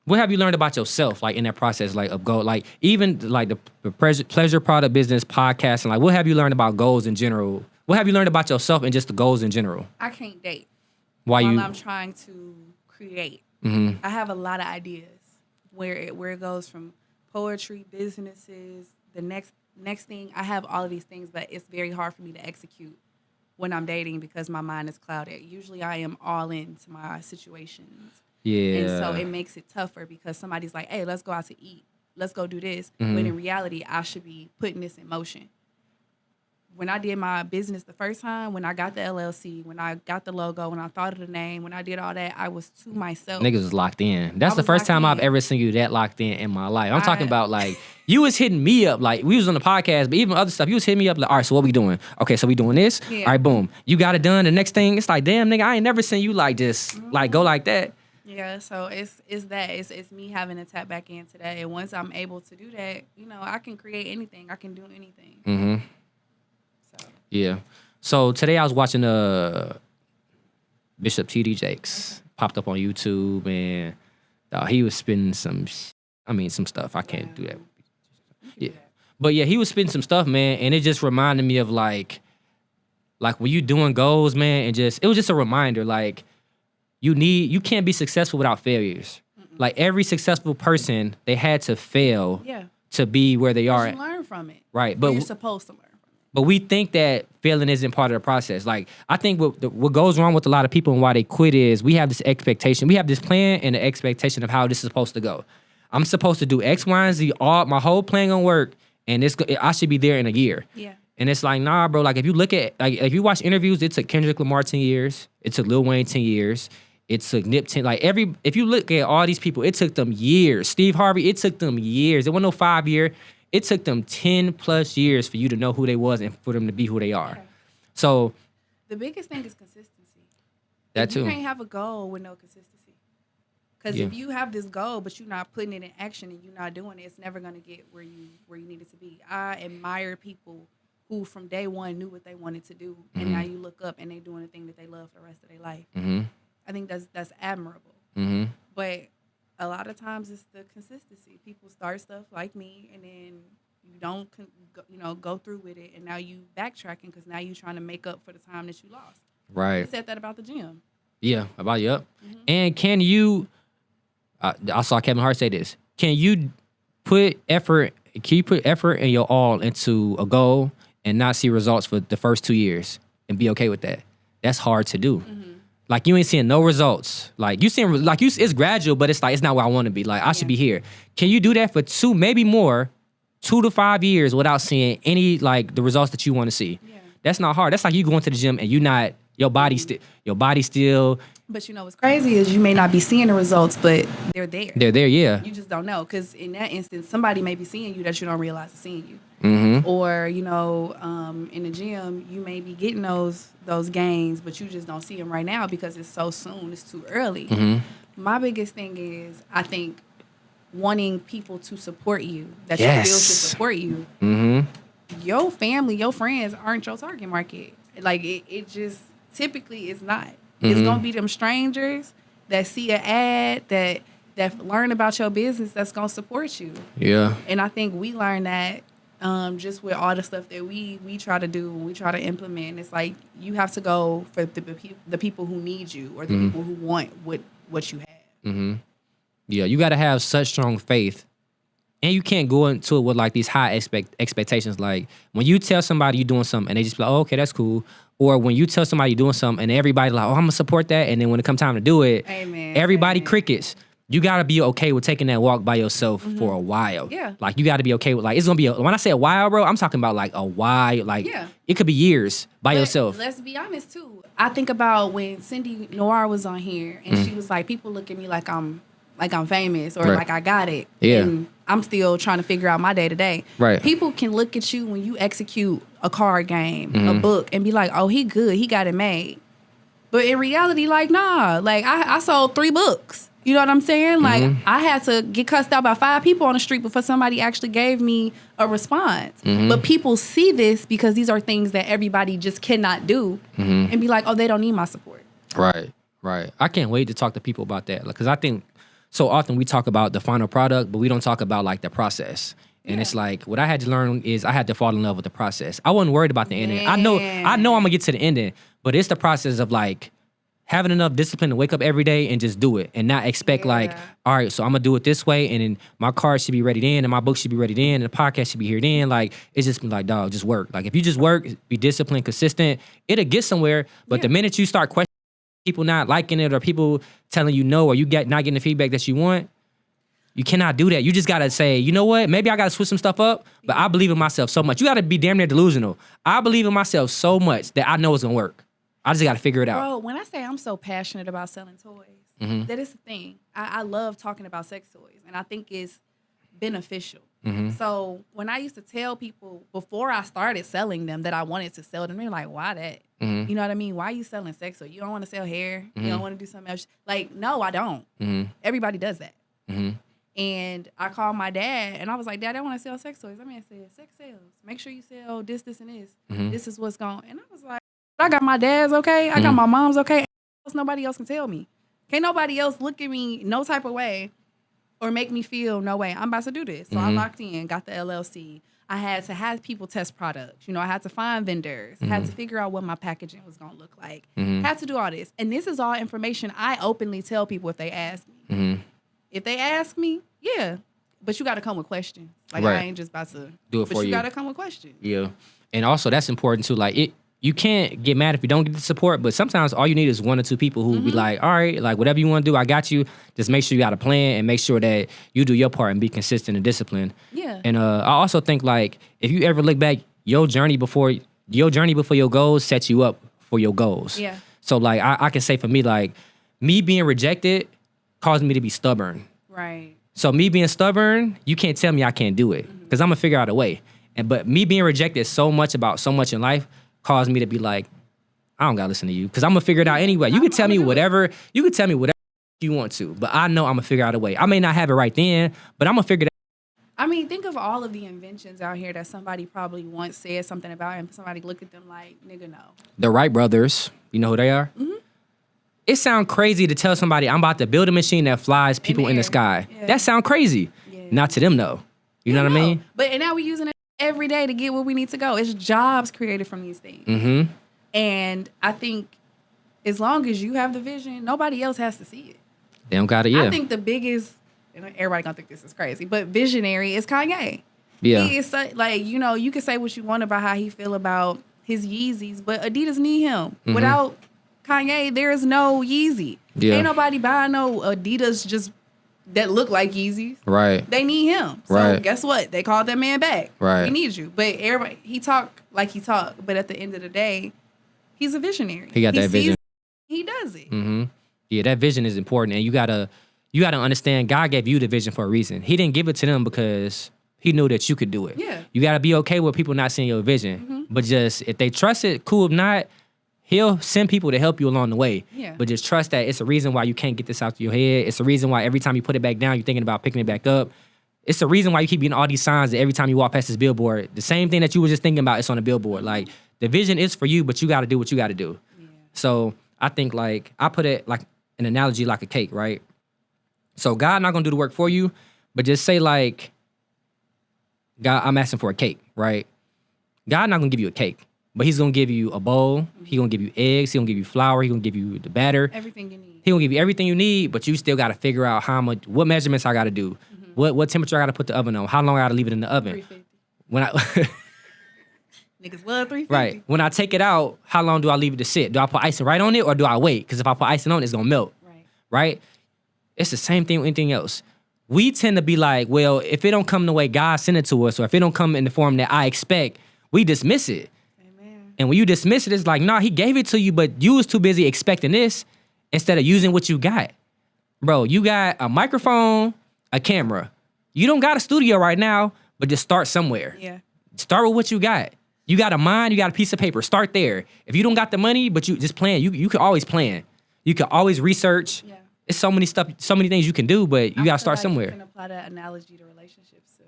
Speaker 2: What have you learned about yourself, like in that process, like of goal, like even like the pleasure product business, podcasting, like what have you learned about goals in general? What have you learned about yourself and just the goals in general?
Speaker 1: I can't date.
Speaker 2: While
Speaker 1: I'm trying to create.
Speaker 2: Mm-hmm.
Speaker 1: I have a lot of ideas where it goes from poetry, businesses, the next thing. I have all of these things, but it's very hard for me to execute when I'm dating because my mind is clouded. Usually I am all into my situations.
Speaker 2: Yeah.
Speaker 1: And so it makes it tougher because somebody's like, hey, let's go out to eat. Let's go do this.
Speaker 2: Mm-hmm.
Speaker 1: When in reality, I should be putting this in motion. When I did my business the first time, when I got the LLC, when I got the logo, when I thought of the name, when I did all that, I was to myself.
Speaker 2: Niggas was locked in. That's the first time I've ever seen you that locked in my life. I'm talking about like, you was hitting me up. Like, we was on the podcast, but even other stuff, you was hitting me up like, all right, so what we doing? Okay, so we doing this?
Speaker 1: Yeah.
Speaker 2: All right, boom. You got it done. The next thing, it's like, damn, nigga, I ain't never seen you like just, like, go like that.
Speaker 1: Yeah, so it's me having to tap back into that. And once I'm able to do that, I can create anything. I can do anything.
Speaker 2: Mm-hmm.
Speaker 1: So.
Speaker 2: Yeah. So today I was watching Bishop T.D. Jakes. Popped up on YouTube and he was spitting some stuff. I can't do that. Yeah. But yeah, he was spitting some stuff, man, and it just reminded me of like when you doing goals, man, and it was just a reminder, like, you can't be successful without failures. Mm-mm. Like every successful person, they had to fail to be where they are.
Speaker 1: You learn from it.
Speaker 2: Right.
Speaker 1: But you're supposed to learn from it.
Speaker 2: But we think that failing isn't part of the process. Like, I think what goes wrong with a lot of people and why they quit is we have this expectation. We have this plan and the expectation of how this is supposed to go. I'm supposed to do X, Y, and Z. My whole plan gonna work, and I should be there in a year.
Speaker 1: Yeah.
Speaker 2: And it's like, nah, bro. Like, if you look at, like, if you watch interviews, it took Kendrick Lamar 10 years. It took Lil Wayne 10 years. It took Nip 10. Like, if you look at all these people, it took them years. Steve Harvey, it took them years. It wasn't no 5 year. It took them 10 plus years for you to know who they was and for them to be who they are. Okay. So
Speaker 1: the biggest thing is consistency.
Speaker 2: That too.
Speaker 1: You can't have a goal with no consistency. Because if you have this goal, but you're not putting it in action and you're not doing it, it's never going to get where you need it to be. I admire people who from day one knew what they wanted to do, and now you look up and they're doing the thing that they love for the rest of their life. Mm-hmm. I think that's admirable. Mm-hmm. But a lot of times it's the consistency. People start stuff like me, and then you don't, go through with it, and now you backtracking because now you're trying to make up for the time that you lost.
Speaker 2: Right.
Speaker 1: You said that about the gym.
Speaker 2: Yeah, about you up. Mm-hmm. And can you? I saw Kevin Hart say this. Can you put effort and your all into a goal and not see results for the first 2 years and be okay with that? That's hard to do. Mm-hmm. Like, you ain't seeing no results. Like, it's gradual, but it's like, it's not where I want to be. Like, I should be here. Can you do that for 2, maybe more, 2 to 5 years without seeing any, like, the results that you want to see? Yeah. That's not hard. That's like you going to the gym and your body still.
Speaker 1: But what's crazy is you may not be seeing the results, but they're there.
Speaker 2: They're there, yeah.
Speaker 1: You just don't know, because in that instance, somebody may be seeing you that you don't realize is seeing you.
Speaker 2: Mm-hmm.
Speaker 1: Or in the gym, you may be getting those gains, but you just don't see them right now because it's so soon. It's too early. Mm-hmm. My biggest thing is, I think, wanting people to support you, that you feel should support you. Mm-hmm. Your family, your friends aren't your target market. Like, it just typically is not. Mm-hmm. It's gonna be them strangers that see an ad that learn about your business that's gonna support you.
Speaker 2: Yeah.
Speaker 1: And I think we learned that Just with all the stuff that we try to do, we try to implement. It's like you have to go for the people who need you or the people who want what you have.
Speaker 2: Yeah, you got to have such strong faith. And you can't go into it with like these high expectations. Like when you tell somebody you're doing something and they just be like, oh, okay, that's cool. Or when you tell somebody you're doing something and everybody like, oh, I'm gonna support that. And then when it comes time to do it,
Speaker 1: Amen.
Speaker 2: everybody
Speaker 1: Amen.
Speaker 2: crickets. You gotta be okay with taking that walk by yourself for a while.
Speaker 1: Yeah.
Speaker 2: Like you gotta be okay with like, it's gonna be, when I say a while, bro, I'm talking about like a while. Like it could be years by yourself.
Speaker 1: Let's be honest too. I think about when Cindy Noir was on here and she was like, people look at me like I'm famous or like I got it.
Speaker 2: Yeah.
Speaker 1: And I'm still trying to figure out my day to day.
Speaker 2: Right.
Speaker 1: People can look at you when you execute a card game, a book, and be like, oh, he good. He got it made. But in reality, like, nah. Like, I sold 3 books. You know what I'm saying? Like, I had to get cussed out by 5 people on the street before somebody actually gave me a response. But people see this because these are things that everybody just cannot do and be like, oh, they don't need my support.
Speaker 2: Right. I can't wait to talk to people about that. Because I think so often we talk about the final product, but we don't talk about like the process. And it's like, what I had to learn is I had to fall in love with the process. I wasn't worried about the ending. I know I'm gonna get to the ending, but it's the process of like having enough discipline to wake up every day and just do it and not expect like, all right, so I'm gonna do it this way and then my card should be ready then and my book should be ready then and the podcast should be here then. Like, it's just like, dog, just work. Like, if you just work, be disciplined, consistent, it'll get somewhere. But the minute you start questioning people not liking it or people telling you no or you not getting the feedback that you want, you cannot do that. You just gotta say, you know what? Maybe I gotta switch some stuff up, but I believe in myself so much. You gotta be damn near delusional. I believe in myself so much that I know it's gonna work. I just gotta figure it out.
Speaker 1: Bro, when I say I'm so passionate about selling toys, that is the thing. I love talking about sex toys, and I think it's beneficial. So when I used to tell people before I started selling them that I wanted to sell them, they're like, why that? You know what I mean? Why are you selling sex toys? You don't want to sell hair? You don't want to do something else? Like, no, I don't. Everybody does that. And I called my dad, and I was like, Dad, I want to sell sex toys. That man said, sex sales. Make sure you sell this, and this. This is what's going on. And I was like, I got my dad's okay. I got my mom's okay. Nobody else can tell me. Can't nobody else look at me no type of way or make me feel no way. I'm about to do this. So I locked in, got the LLC. I had to have people test products. You know, I had to find vendors. I had to figure out what my packaging was going to look like. Had to do all this. And this is all information I openly tell people if they ask me. If they ask me, yeah. But you got to come with questions. Like, I ain't just about to
Speaker 2: do it for you.
Speaker 1: But you got to come with questions.
Speaker 2: Yeah. And also, that's important too. Like, you can't get mad if you don't get the support, but sometimes all you need is 1 or 2 people who be like, all right, like whatever you want to do, I got you. Just make sure you got a plan and make sure that you do your part and be consistent and disciplined.
Speaker 1: Yeah.
Speaker 2: And I also think like if you ever look back, your journey before your goals sets you up for your goals.
Speaker 1: Yeah.
Speaker 2: So like I can say for me, like me being rejected caused me to be stubborn.
Speaker 1: Right.
Speaker 2: So me being stubborn, you can't tell me I can't do it because I'm gonna figure out a way. But me being rejected so much about so much in life caused me to be like, I don't gotta listen to you because I'm gonna figure it out anyway. You can tell me whatever. You can tell me whatever you want to, but I know I'm gonna figure out a way. I may not have it right then, but I'm gonna figure that.
Speaker 1: I mean, think of all of the inventions out here that somebody probably once said something about, and somebody look at them like, nigga, no.
Speaker 2: The Wright brothers, you know who they are? It sounds crazy to tell somebody I'm about to build a machine that flies people in the sky.
Speaker 1: Yeah.
Speaker 2: That sounds crazy. Yeah. Not to them though. You know what I mean?
Speaker 1: But and now we're using it every day to get where we need to go. It's jobs created from these things. And I think as long as you have the vision, nobody else has to see it.
Speaker 2: They don't got it, yeah.
Speaker 1: I think the biggest, and everybody gonna think this is crazy, but visionary is Kanye.
Speaker 2: Yeah.
Speaker 1: He is like, you know, you can say what you want about how he feel about his Yeezys, but Adidas need him. Without Kanye, there is no Yeezy. Yeah. Ain't nobody buying no Adidas just that look like Yeezys.
Speaker 2: Right.
Speaker 1: They need him. So guess what? They called that man back.
Speaker 2: Right.
Speaker 1: We need you. But everybody, he talk like he talk, but at the end of the day, he's a visionary.
Speaker 2: He got that vision.
Speaker 1: He does it.
Speaker 2: Yeah, that vision is important, and you gotta understand God gave you the vision for a reason. He didn't give it to them because he knew that you could do it.
Speaker 1: Yeah.
Speaker 2: You gotta be okay with people not seeing your vision, but just if they trust it, cool. If not, he'll send people to help you along the way.
Speaker 1: Yeah.
Speaker 2: But just trust that it's a reason why you can't get this out of your head. It's a reason why every time you put it back down, you're thinking about picking it back up. It's the reason why you keep getting all these signs that every time you walk past this billboard, the same thing that you were just thinking about, it's on the billboard. Like, the vision is for you, but you got to do what you got to do. Yeah. So I think, like, I put it like an analogy like a cake, right? So God not going to do the work for you, but just say, like, God, I'm asking for a cake, right? God not gonna give you a cake, but He's gonna give you a bowl. He gonna give you eggs. He gonna give you flour. He gonna give you the batter.
Speaker 1: Everything you need.
Speaker 2: He gonna give you everything you need, but you still gotta figure out what measurements I gotta do, what temperature I gotta put the oven on, how long I gotta leave it in the oven.
Speaker 1: 350.
Speaker 2: When I
Speaker 1: Niggas love 350.
Speaker 2: right, when I take it out, how long do I leave it to sit? Do I put icing right on it, or do I wait? Because if I put icing on it, it's gonna melt. Right? It's the same thing with anything else. We tend to be like, well, if it don't come the way God sent it to us, or if it don't come in the form that I expect, we dismiss it.
Speaker 1: Amen.
Speaker 2: And when you dismiss it, it's like, nah, He gave it to you, but you was too busy expecting this instead of using what you got. Bro, you got a microphone, a camera. You don't got a studio right now, but just start somewhere.
Speaker 1: Yeah.
Speaker 2: Start with what you got. You got a mind, you got a piece of paper. Start there. If you don't got the money, but you just plan, you can always plan. You can always research.
Speaker 1: Yeah.
Speaker 2: It's so many things you can do, but you gotta start somewhere.
Speaker 1: You can apply that analogy to relationships too.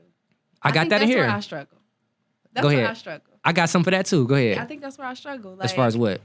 Speaker 2: I got that in here.
Speaker 1: That's where I struggle. That's
Speaker 2: Go
Speaker 1: where
Speaker 2: ahead.
Speaker 1: I struggle.
Speaker 2: I got some for that too. Go ahead.
Speaker 1: Yeah, I think that's where I struggle. Like,
Speaker 2: as far as what?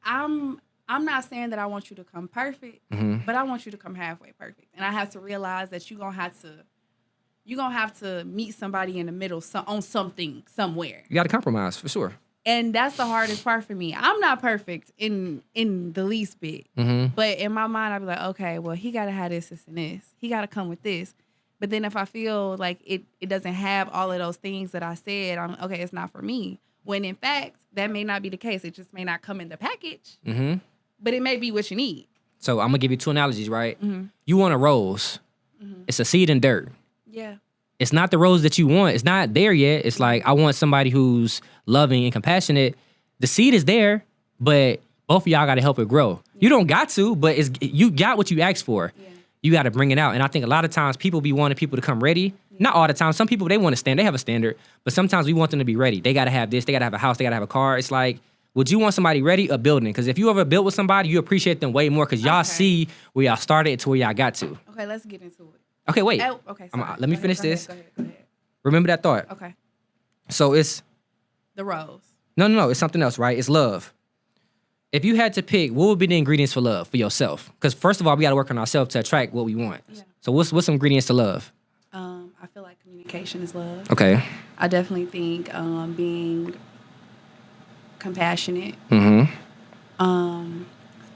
Speaker 1: I'm not saying that I want you to come perfect, but I want you to come halfway perfect. And I have to realize that you're gonna have to meet somebody in the middle on something somewhere.
Speaker 2: You gotta compromise for sure.
Speaker 1: And that's the hardest part for me. I'm not perfect in the least bit. But in my mind, I'd be like, okay, well, he gotta have this, and this. He gotta come with this. But then if I feel like it doesn't have all of those things that I said, okay, it's not for me. When in fact, that may not be the case. It just may not come in the package. But it may be what you need.
Speaker 2: So I'm gonna give you two analogies, right? You want a rose. It's a seed in dirt.
Speaker 1: Yeah.
Speaker 2: It's not the rose that you want. It's not there yet. It's like, I want somebody who's loving and compassionate. The seed is there, but both of y'all got to help it grow. You don't got to, but you got what you asked for.
Speaker 1: Yeah.
Speaker 2: You got to bring it out. And I think a lot of times people be wanting people to come ready. Not all the time. Some people, they want to stand. They have a standard. But sometimes we want them to be ready. They got to have this. They got to have a house. They got to have a car. It's like, would you want somebody ready or building? Because if you ever built with somebody, you appreciate them way more because y'all see where y'all started to where y'all got to.
Speaker 1: Okay, let's get into it.
Speaker 2: Okay, wait.
Speaker 1: Oh, okay, sorry.
Speaker 2: Let me finish this.
Speaker 1: Go ahead.
Speaker 2: Remember that thought.
Speaker 1: Okay.
Speaker 2: So it's...
Speaker 1: The rose.
Speaker 2: No. It's something else, right? It's love. If you had to pick, what would be the ingredients for love for yourself? Because first of all, we got to work on ourselves to attract what we want. Yeah. So what's some ingredients to love?
Speaker 1: I feel like communication is love.
Speaker 2: Okay.
Speaker 1: I definitely think being compassionate,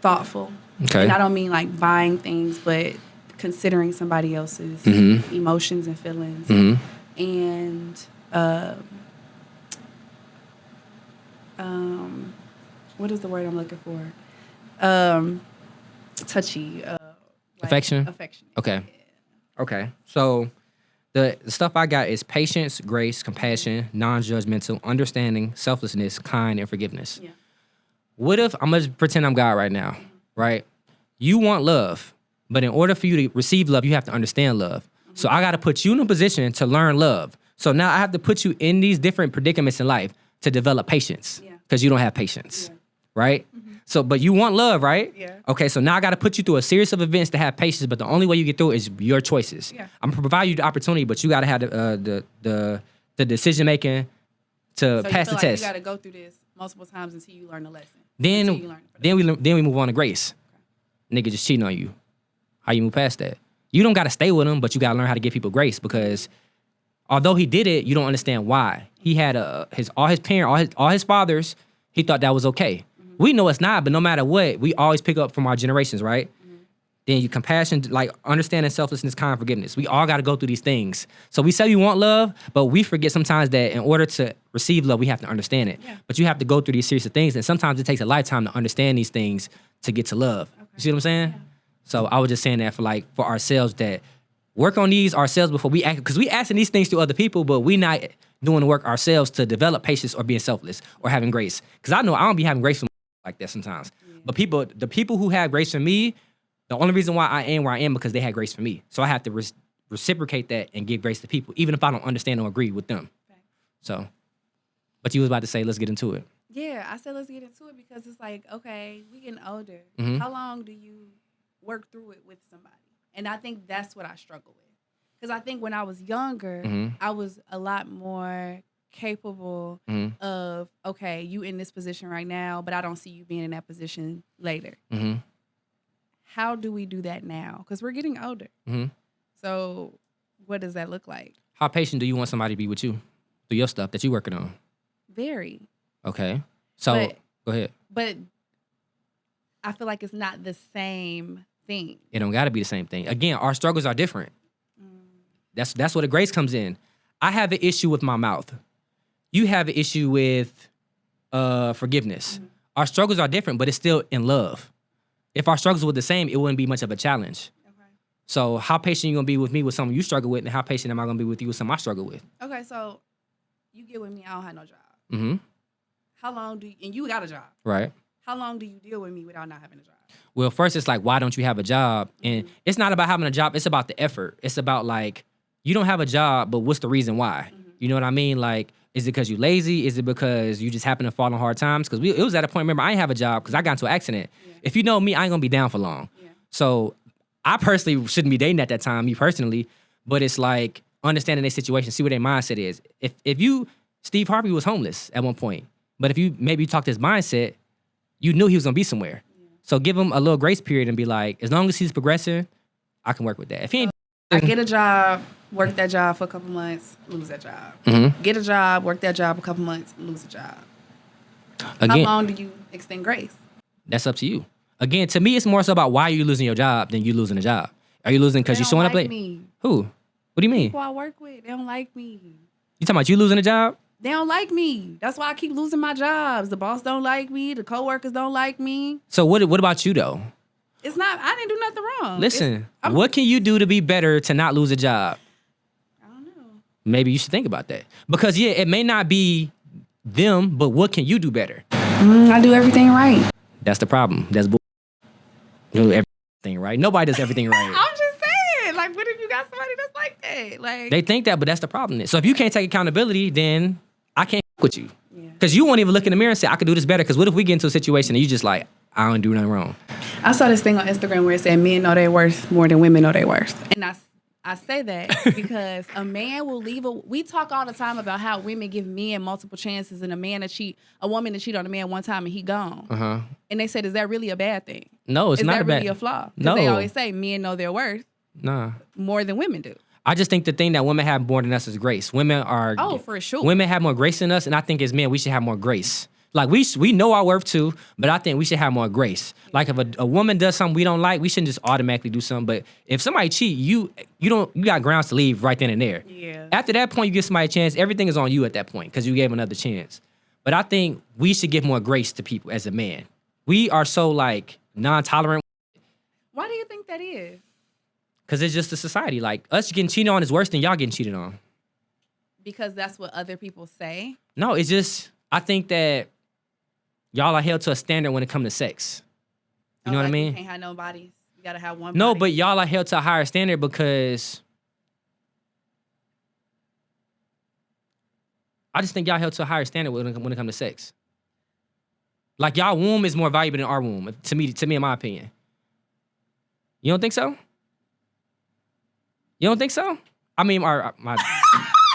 Speaker 1: thoughtful.
Speaker 2: Okay.
Speaker 1: And I don't mean like buying things, but considering somebody else's emotions and feelings. And what is the word I'm looking for? Touchy.
Speaker 2: Affection?
Speaker 1: Affection.
Speaker 2: Okay.
Speaker 1: Yeah.
Speaker 2: Okay. So the stuff I got is patience, grace, compassion, non-judgmental, understanding, selflessness, kind, and forgiveness.
Speaker 1: Yeah.
Speaker 2: What if, I'm going to pretend I'm God right now, right? You want love, but in order for you to receive love, you have to understand love. So I got to put you in a position to learn love. So now I have to put you in these different predicaments in life to develop patience because you don't have patience, right? So, but you want love, right?
Speaker 1: Yeah.
Speaker 2: Okay, so now I got to put you through a series of events to have patience, but the only way you get through it is your choices.
Speaker 1: Yeah.
Speaker 2: I'm gonna provide you the opportunity, but you got to have the decision making to
Speaker 1: So
Speaker 2: pass the
Speaker 1: you feel like
Speaker 2: test.
Speaker 1: you got to go through this multiple times until you learn the lesson.
Speaker 2: Then we move on to grace.
Speaker 1: Okay.
Speaker 2: Nigga just cheating on you. How you move past that? You don't got to stay with him, but you got to learn how to give people grace because although he did it, you don't understand why. He had all his parents, all his fathers. He thought that was okay. We know it's not, but no matter what, we always pick up from our generations, right? Then you compassion, like understanding selflessness, kind forgiveness. We all got to go through these things. So we say we want love, but we forget sometimes that in order to receive love, we have to understand it. Yeah. But you have to go through these series of things, and sometimes it takes a lifetime to understand these things to get to love. Okay. You see what I'm saying? Yeah. So I was just saying that for ourselves, that work on these ourselves before we act, because we asking these things to other people, but we not doing the work ourselves to develop patience or being selfless or having grace. Because I know I don't be having grace for like that sometimes. Yeah. But the people who have grace for me, the only reason why I am where I am because they had grace for me. So I have to reciprocate that and give grace to people, even if I don't understand or agree with them. Okay. So, but you was about to say, let's get into it.
Speaker 1: Yeah, I said let's get into it because it's like, okay, we getting older. How long do you work through it with somebody? And I think that's what I struggle with. Because I think when I was younger, I was a lot more capable of, okay, you in this position right now, but I don't see you being in that position later. How do we do that now? Because we're getting older. So what does that look like?
Speaker 2: How patient do you want somebody to be with you through your stuff that you working on?
Speaker 1: Very.
Speaker 2: Okay. So go ahead.
Speaker 1: But I feel like it's not the same thing.
Speaker 2: It don't got to be the same thing. Again, our struggles are different. That's where the grace comes in. I have an issue with my mouth. You have an issue with forgiveness. Our struggles are different, but it's still in love. If our struggles were the same, it wouldn't be much of a challenge.
Speaker 1: Okay.
Speaker 2: So how patient you gonna be with me with something you struggle with, and how patient am I gonna be with you with something I struggle with?
Speaker 1: Okay, so you get with me, I don't have no job.
Speaker 2: Mm-hmm.
Speaker 1: How long do you, and you got a job.
Speaker 2: Right.
Speaker 1: How long do you deal with me without not having a job?
Speaker 2: Well, first it's like, why don't you have a job? And it's not about having a job. It's about the effort. It's about like, you don't have a job, but what's the reason why? You know what I mean? Like, is it because you lazy? Is it because you just happen to fall on hard times? Because it was at a point, remember, I didn't have a job because I got into an accident.
Speaker 1: Yeah.
Speaker 2: If you know me, I ain't gonna be down for long.
Speaker 1: Yeah.
Speaker 2: So I personally shouldn't be dating at that time, me personally. But it's like understanding their situation, see what their mindset is. If you, Steve Harvey was homeless at one point, but if you maybe talked his mindset, you knew he was gonna be somewhere. So give him a little grace period and be like, as long as he's progressing, I can work with that. If he ain't,
Speaker 1: I get a job, work that job for a couple months, lose that job. Get a job, work that job a couple months, lose a job.
Speaker 2: again,
Speaker 1: How long do you extend grace?
Speaker 2: that's up to you. Again, to me, it's more so about why are you losing your job than you losing a job. Are you losing because
Speaker 1: They
Speaker 2: you're showing
Speaker 1: don't
Speaker 2: up
Speaker 1: like
Speaker 2: late?
Speaker 1: me.
Speaker 2: Who? What do you mean?
Speaker 1: People I work with, they don't like me.
Speaker 2: You talking about you losing a job?
Speaker 1: They don't like me. That's why I keep losing my jobs. The boss don't like me. The coworkers don't like me.
Speaker 2: So what about you though?
Speaker 1: It's not, I didn't do nothing wrong.
Speaker 2: Listen, what can you do to be better to not lose a job?
Speaker 1: I don't know.
Speaker 2: Maybe you should think about that. Because yeah, it may not be them, but what can you do better?
Speaker 1: I do everything right.
Speaker 2: That's the problem. That's bull. You do everything right. Nobody does everything right.
Speaker 1: I'm just saying. Like, what if you got somebody that's like that? Like,
Speaker 2: They think that, but that's the problem. So if you can't take accountability, then I can't with you.
Speaker 1: Yeah.
Speaker 2: Because you won't even look in the mirror and say, I could do this better. Because what if we get into a situation and you just like, I don't do nothing wrong?
Speaker 1: I saw this thing on Instagram where it said men know their worth more than women know their worth. And I say that because a man will leave we talk all the time about how women give men multiple chances and a woman to cheat on a man one time and he gone.
Speaker 2: Uh-huh.
Speaker 1: And they said, is that really a bad thing?
Speaker 2: No, it's
Speaker 1: is
Speaker 2: not
Speaker 1: that
Speaker 2: a bad.
Speaker 1: really a flaw?
Speaker 2: No.
Speaker 1: They always say men know their worth
Speaker 2: Nah.
Speaker 1: more than women do.
Speaker 2: I just think the thing that women have more than us is grace. Women are
Speaker 1: For sure.
Speaker 2: Women have more grace than us, and I think as men we should have more grace. Like we know our worth too, but I think we should have more grace. Like if a woman does something we don't like, we shouldn't just automatically do something. But if somebody cheat, you got grounds to leave right then and there.
Speaker 1: Yeah.
Speaker 2: After that point, you give somebody a chance. Everything is on you at that point because you gave another chance. But I think we should give more grace to people as a man. We are so like non-tolerant.
Speaker 1: Why do you think that is?
Speaker 2: Because it's just a society. Like, us getting cheated on is worse than y'all getting cheated on.
Speaker 1: Because that's what other people say?
Speaker 2: No, it's just, I think that y'all are held to a standard when it comes to sex. You know what I mean?
Speaker 1: You can't have no bodies. You got to have one
Speaker 2: No,
Speaker 1: body.
Speaker 2: but y'all are held to a higher standard because I just think y'all held to a higher standard when it comes to sex. Like, y'all womb is more valuable than our womb, to me in my opinion. You don't think so? You don't think so? I mean, my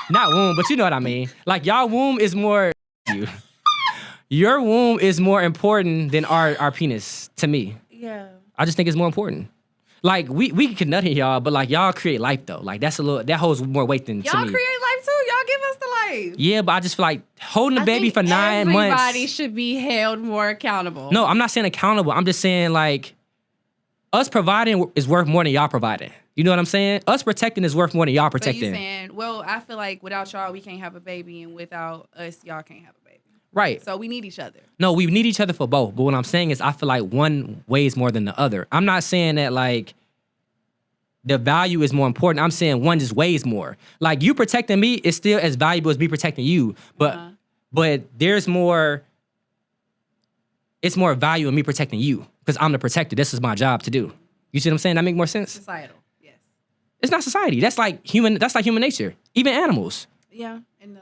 Speaker 2: not womb, but you know what I mean. Like, y'all womb is more your womb is more important than our penis to me.
Speaker 1: Yeah.
Speaker 2: I just think it's more important. Like, we can nut in y'all, but like, y'all create life though. Like, that holds more weight than to
Speaker 1: Y'all
Speaker 2: me.
Speaker 1: create life too. Y'all give us the life.
Speaker 2: Yeah, but I just feel like holding a baby for 9 months.
Speaker 1: Everybody should be held more accountable.
Speaker 2: No, I'm not saying accountable. I'm just saying like us providing is worth more than y'all providing. You know what I'm saying? Us protecting is worth more than y'all
Speaker 1: So
Speaker 2: protecting.
Speaker 1: you saying, well, I feel like without y'all we can't have a baby, and without us y'all can't have a baby.
Speaker 2: Right.
Speaker 1: So we need each other.
Speaker 2: No, we need each other for both. But what I'm saying is I feel like one weighs more than the other. I'm not saying that like the value is more important. I'm saying one just weighs more. Like, you protecting me is still as valuable as me protecting you. But there's more, it's more value in me protecting you because I'm the protector. This is my job to do. You see what I'm saying? That make more sense?
Speaker 1: Societal. Yes.
Speaker 2: It's not society. That's like human nature. Even animals.
Speaker 1: Yeah.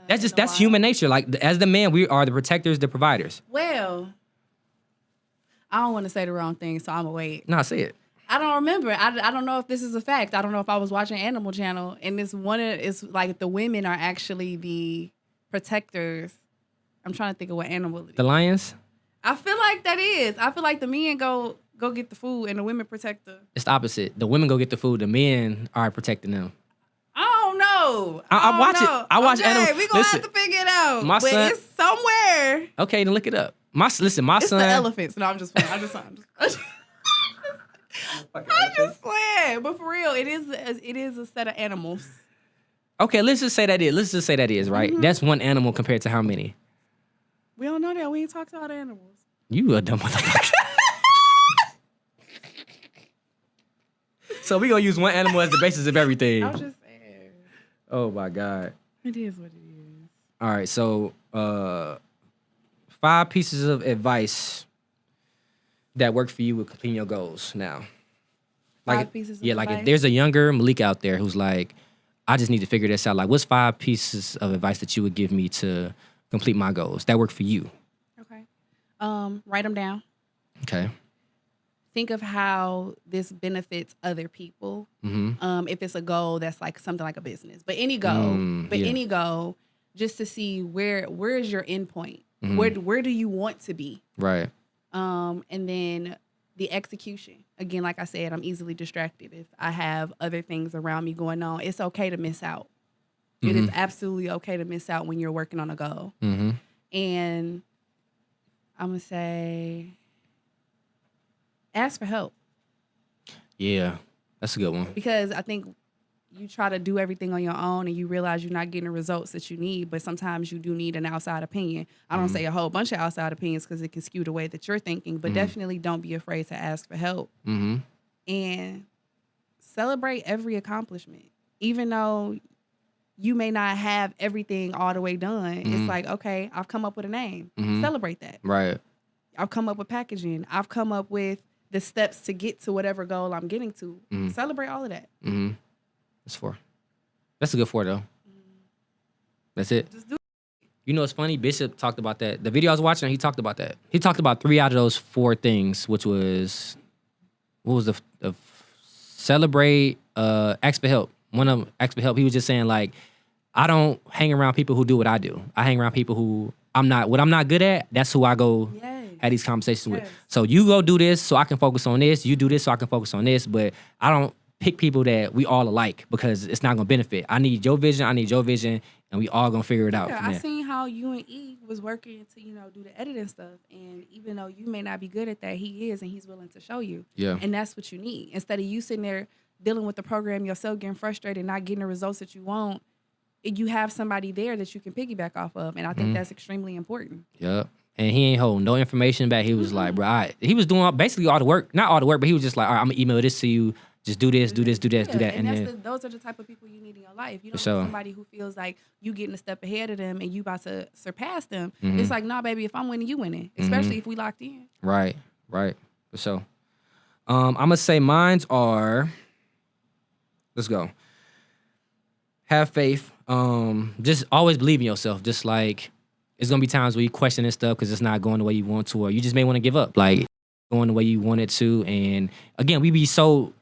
Speaker 2: That's human nature. Like, as the man, we are the protectors, the providers.
Speaker 1: Well, I don't want to say the wrong thing, so I'm gonna wait.
Speaker 2: No, say it.
Speaker 1: I don't remember. I don't know if this is a fact. I don't know if I was watching Animal Channel, and it's like the women are actually the protectors. I'm trying to think of what animal it is.
Speaker 2: The lions?
Speaker 1: I feel like that is. I feel like the men go get the food and the women protect the.
Speaker 2: It's the opposite. The women go get the food. The men are protecting them.
Speaker 1: I don't know. know.
Speaker 2: I watch it. I watch
Speaker 1: okay,
Speaker 2: animals.
Speaker 1: We gonna have to figure it out.
Speaker 2: My
Speaker 1: but
Speaker 2: son,
Speaker 1: it's somewhere.
Speaker 2: Okay, then look it up. My
Speaker 1: It's
Speaker 2: son.
Speaker 1: the elephants. No, I'm just playing. I'm just playing. But for real, it is a set of animals.
Speaker 2: Okay, let's just say that is right.
Speaker 1: Mm-hmm.
Speaker 2: That's one animal compared to how many?
Speaker 1: We don't know that. We ain't talked about animals.
Speaker 2: You a dumb motherfucker. So we gonna use one animal as the basis of everything.
Speaker 1: I was just saying.
Speaker 2: Oh my God.
Speaker 1: It is what it is.
Speaker 2: All right, so 5 pieces of advice that work for you with completing your goals now.
Speaker 1: 5 pieces of
Speaker 2: like if
Speaker 1: advice?
Speaker 2: there's a younger Malika out there who's like, I just need to figure this out. Like, what's 5 pieces of advice that you would give me to complete my goals that work for you?
Speaker 1: Okay. Write them down.
Speaker 2: Okay.
Speaker 1: Think of how this benefits other people.
Speaker 2: Mm-hmm.
Speaker 1: If it's a goal that's like something like a business, but any goal, just to see where is your end point.
Speaker 2: Mm-hmm.
Speaker 1: Where do you want to be?
Speaker 2: Right.
Speaker 1: And then the execution. Again, like I said, I'm easily distracted. If I have other things around me going on, it's okay to miss out. It is absolutely okay to miss out when you're working on a goal.
Speaker 2: Mm-hmm.
Speaker 1: And I'm going to say, ask for help.
Speaker 2: Yeah, that's a good one.
Speaker 1: Because I think you try to do everything on your own and you realize you're not getting the results that you need, but sometimes you do need an outside opinion. I don't say a whole bunch of outside opinions because it can skew the way that you're thinking, but definitely don't be afraid to ask for help.
Speaker 2: Mm-hmm.
Speaker 1: And celebrate every accomplishment. Even though you may not have everything all the way done, it's like, okay, I've come up with a name. Celebrate that.
Speaker 2: Right.
Speaker 1: I've come up with packaging. I've come up with the steps to get to whatever goal I'm getting to. Celebrate all of that.
Speaker 2: Mm-hmm. That's 4. That's a good 4 though. That's it.
Speaker 1: Just do it.
Speaker 2: You know, it's funny. Bishop talked about that. The video I was watching, he talked about that. He talked about 3 out of those 4 things, which was, what was the celebrate, ask for help. One of them, ask for help. He was just saying like, I don't hang around people who do what I do. I hang around people who what I'm not good at. That's who I go have these conversations with. So you go do this so I can focus on this. You do this so I can focus on this. But I don't pick people that we all alike because it's not gonna benefit. I need your vision, and we all gonna figure it out.
Speaker 1: I seen how you and E was working to, do the editing stuff. And even though you may not be good at that, he is, and he's willing to show you.
Speaker 2: Yeah.
Speaker 1: And that's what you need. Instead of you sitting there dealing with the program yourself, getting frustrated, not getting the results that you want, you have somebody there that you can piggyback off of. And I think that's extremely important.
Speaker 2: Yep. And he ain't holding no information back. He was like, bro, he was doing basically all the work. Not all the work, but he was just like, all right, I'm gonna email this to you. Just do this, do that.
Speaker 1: And those are the type of people you need in your life. You don't want somebody who feels like you getting a step ahead of them and you about to surpass them. It's like, nah, baby, if I'm winning, you winning. Especially if we locked in.
Speaker 2: Right. For sure. I'm gonna say mines are, let's go. Have faith. Just always believe in yourself. Just like, it's gonna be times where you question this stuff because it's not going the way you want to, or you just may want to give up. Like, going the way you want it to. And again, we be so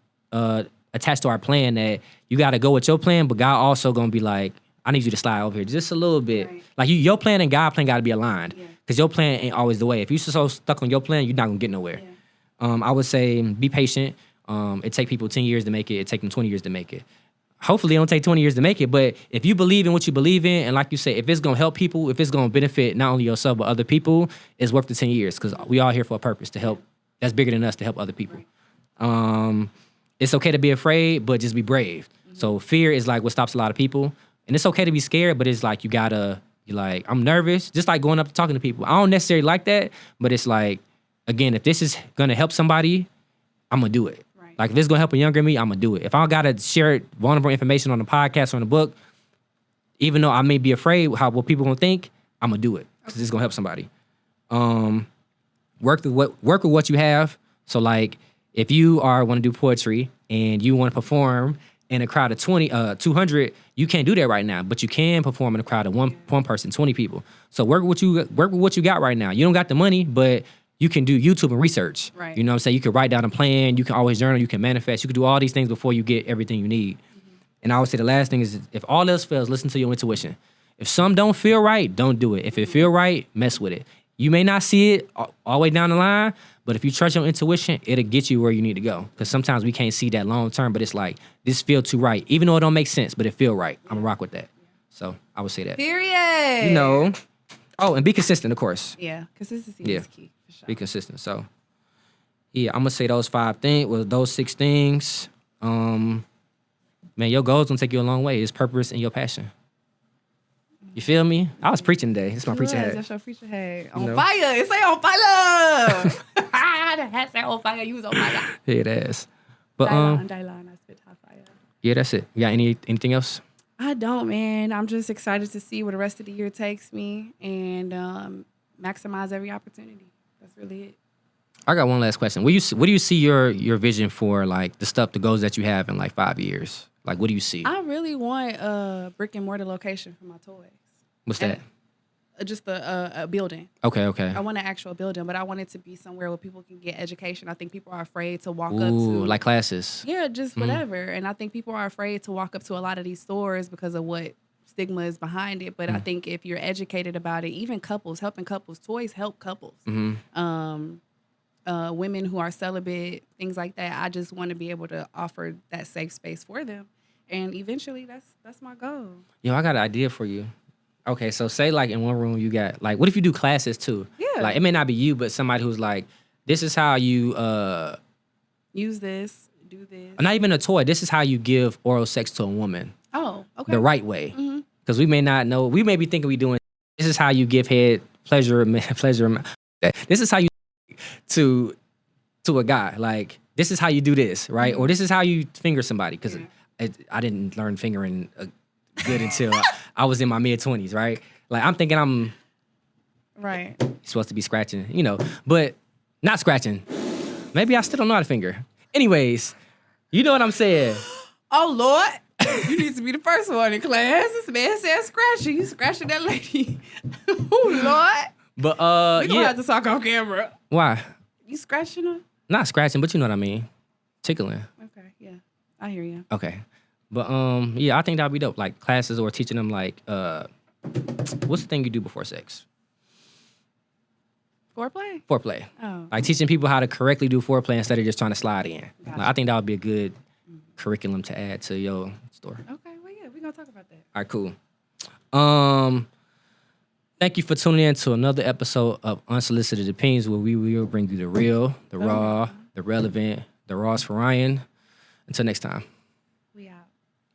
Speaker 2: attached to our plan that you got to go with your plan, but God also gonna be like, I need you to slide over here just a little bit. Right. Like your plan and God plan got to be aligned because your plan ain't always the way. If you're so stuck on your plan, you're not gonna get nowhere. I would say be patient. It take people 10 years to make it. It take them 20 years to make it. Hopefully it don't take 20 years to make it, but if you believe in what you believe in, and like you say, if it's gonna help people, if it's gonna benefit not only yourself but other people, it's worth the 10 years because we all here for a purpose to help. That's bigger than us, to help other people. It's okay to be afraid, but just be brave. So fear is like what stops a lot of people, and it's okay to be scared, but it's like you're like, I'm nervous, just like going up to talking to people. I don't necessarily like that, but it's like, again, if this is gonna help somebody, I'm gonna do it. Like, if it's gonna help a younger me, I'm gonna do it. If I gotta share vulnerable information on the podcast or in the book, even though I may be afraid what people gonna think, I'm gonna do it because it's gonna help somebody. Work with what you have. So, like, if you want to do poetry and you want to perform in a crowd of 200, you can't do that right now, but you can perform in a crowd of one person, 20 people. So work with what you got right now. You don't got the money, but you can do YouTube and research.
Speaker 1: Right.
Speaker 2: You know what I'm saying? You can write down a plan. You can always journal. You can manifest. You can do all these things before you get everything you need. And I would say the last thing is, if all else fails, listen to your intuition. If some don't feel right, don't do it. If it feel right, mess with it. You may not see it all the way down the line, but if you trust your intuition, it'll get you where you need to go. Because sometimes we can't see that long term, but it's like, this feel too right. Even though it don't make sense, but it feel right. I'm going to rock with that. So I would say that.
Speaker 1: Period.
Speaker 2: You know. Oh, and be consistent, of course.
Speaker 1: Yeah, consistency is key. For sure.
Speaker 2: Be consistent. So, yeah, I'm going to say those 5 things, well, those 6 things. Man, your goals gonna take you a long way. It's purpose and your passion. You feel me? I was preaching today. It's my preacher hat.
Speaker 1: That's your preacher hat. On fire. It say on fire. The hat say on fire. You was on fire.
Speaker 2: Yeah, it is. But
Speaker 1: Dylan, I spit hot fire.
Speaker 2: yeah, that's it. You got anything else?
Speaker 1: I don't, man. I'm just excited to see where the rest of the year takes me and maximize every opportunity. That's really it.
Speaker 2: I got one last question. What do you see your vision for, like, the goals that you have in like 5 years? Like, what do you see?
Speaker 1: I really want a brick and mortar location for my toys.
Speaker 2: What's that?
Speaker 1: Just a building.
Speaker 2: Okay.
Speaker 1: I want an actual building, but I want it to be somewhere where people can get education. I think people are afraid to walk up
Speaker 2: Ooh,
Speaker 1: to
Speaker 2: like classes.
Speaker 1: Yeah, just whatever. And I think people are afraid to walk up to a lot of these stores because of what stigma is behind it. But I think if you're educated about it, even couples, helping couples, toys help couples. Women who are celibate, things like that. I just want to be able to offer that safe space for them. And eventually that's my goal.
Speaker 2: Yo, I got an idea for you. Okay, so say like in one room you got, like, what if you do classes too?
Speaker 1: Yeah.
Speaker 2: Like, it may not be you, but somebody who's like, this is how you
Speaker 1: use this, do this.
Speaker 2: Not even a toy. This is how you give oral sex to a woman.
Speaker 1: Oh, okay.
Speaker 2: The right way. Because we may not know. We may be thinking we doing. This is how you give head pleasure. This is how you to a guy. Like, this is how you do this, right? Or this is how you finger somebody. Because I didn't learn fingering good until I was in my mid-20s, right? Like, I'm thinking I'm
Speaker 1: right.
Speaker 2: supposed to be scratching, but not scratching. Maybe I still don't know how to finger. Anyways, you know what I'm saying.
Speaker 1: Oh, Lord. You need to be the first one in class. This man said scratching. You scratching that lady. Oh, Lord.
Speaker 2: But,
Speaker 1: we don't have to talk on camera.
Speaker 2: Why?
Speaker 1: You scratching her?
Speaker 2: Not scratching, but you know what I mean. Tickling.
Speaker 1: Okay, yeah. I hear you.
Speaker 2: Okay. But, yeah, I think that'd be dope. Like, classes or teaching them, like, what's the thing you do before sex?
Speaker 1: Foreplay?
Speaker 2: Foreplay.
Speaker 1: Oh.
Speaker 2: Like, teaching people how to correctly do foreplay instead of just trying to slide in.
Speaker 1: Gotcha.
Speaker 2: Like, I think that would be a good curriculum to add to your store.
Speaker 1: Okay, well, yeah, we're going to talk about that.
Speaker 2: All right, cool. Thank you for tuning in to another episode of Unsolicited Opinions, where we will bring you the real, the raw, the relevant, the Ross for Ryan. Until next time.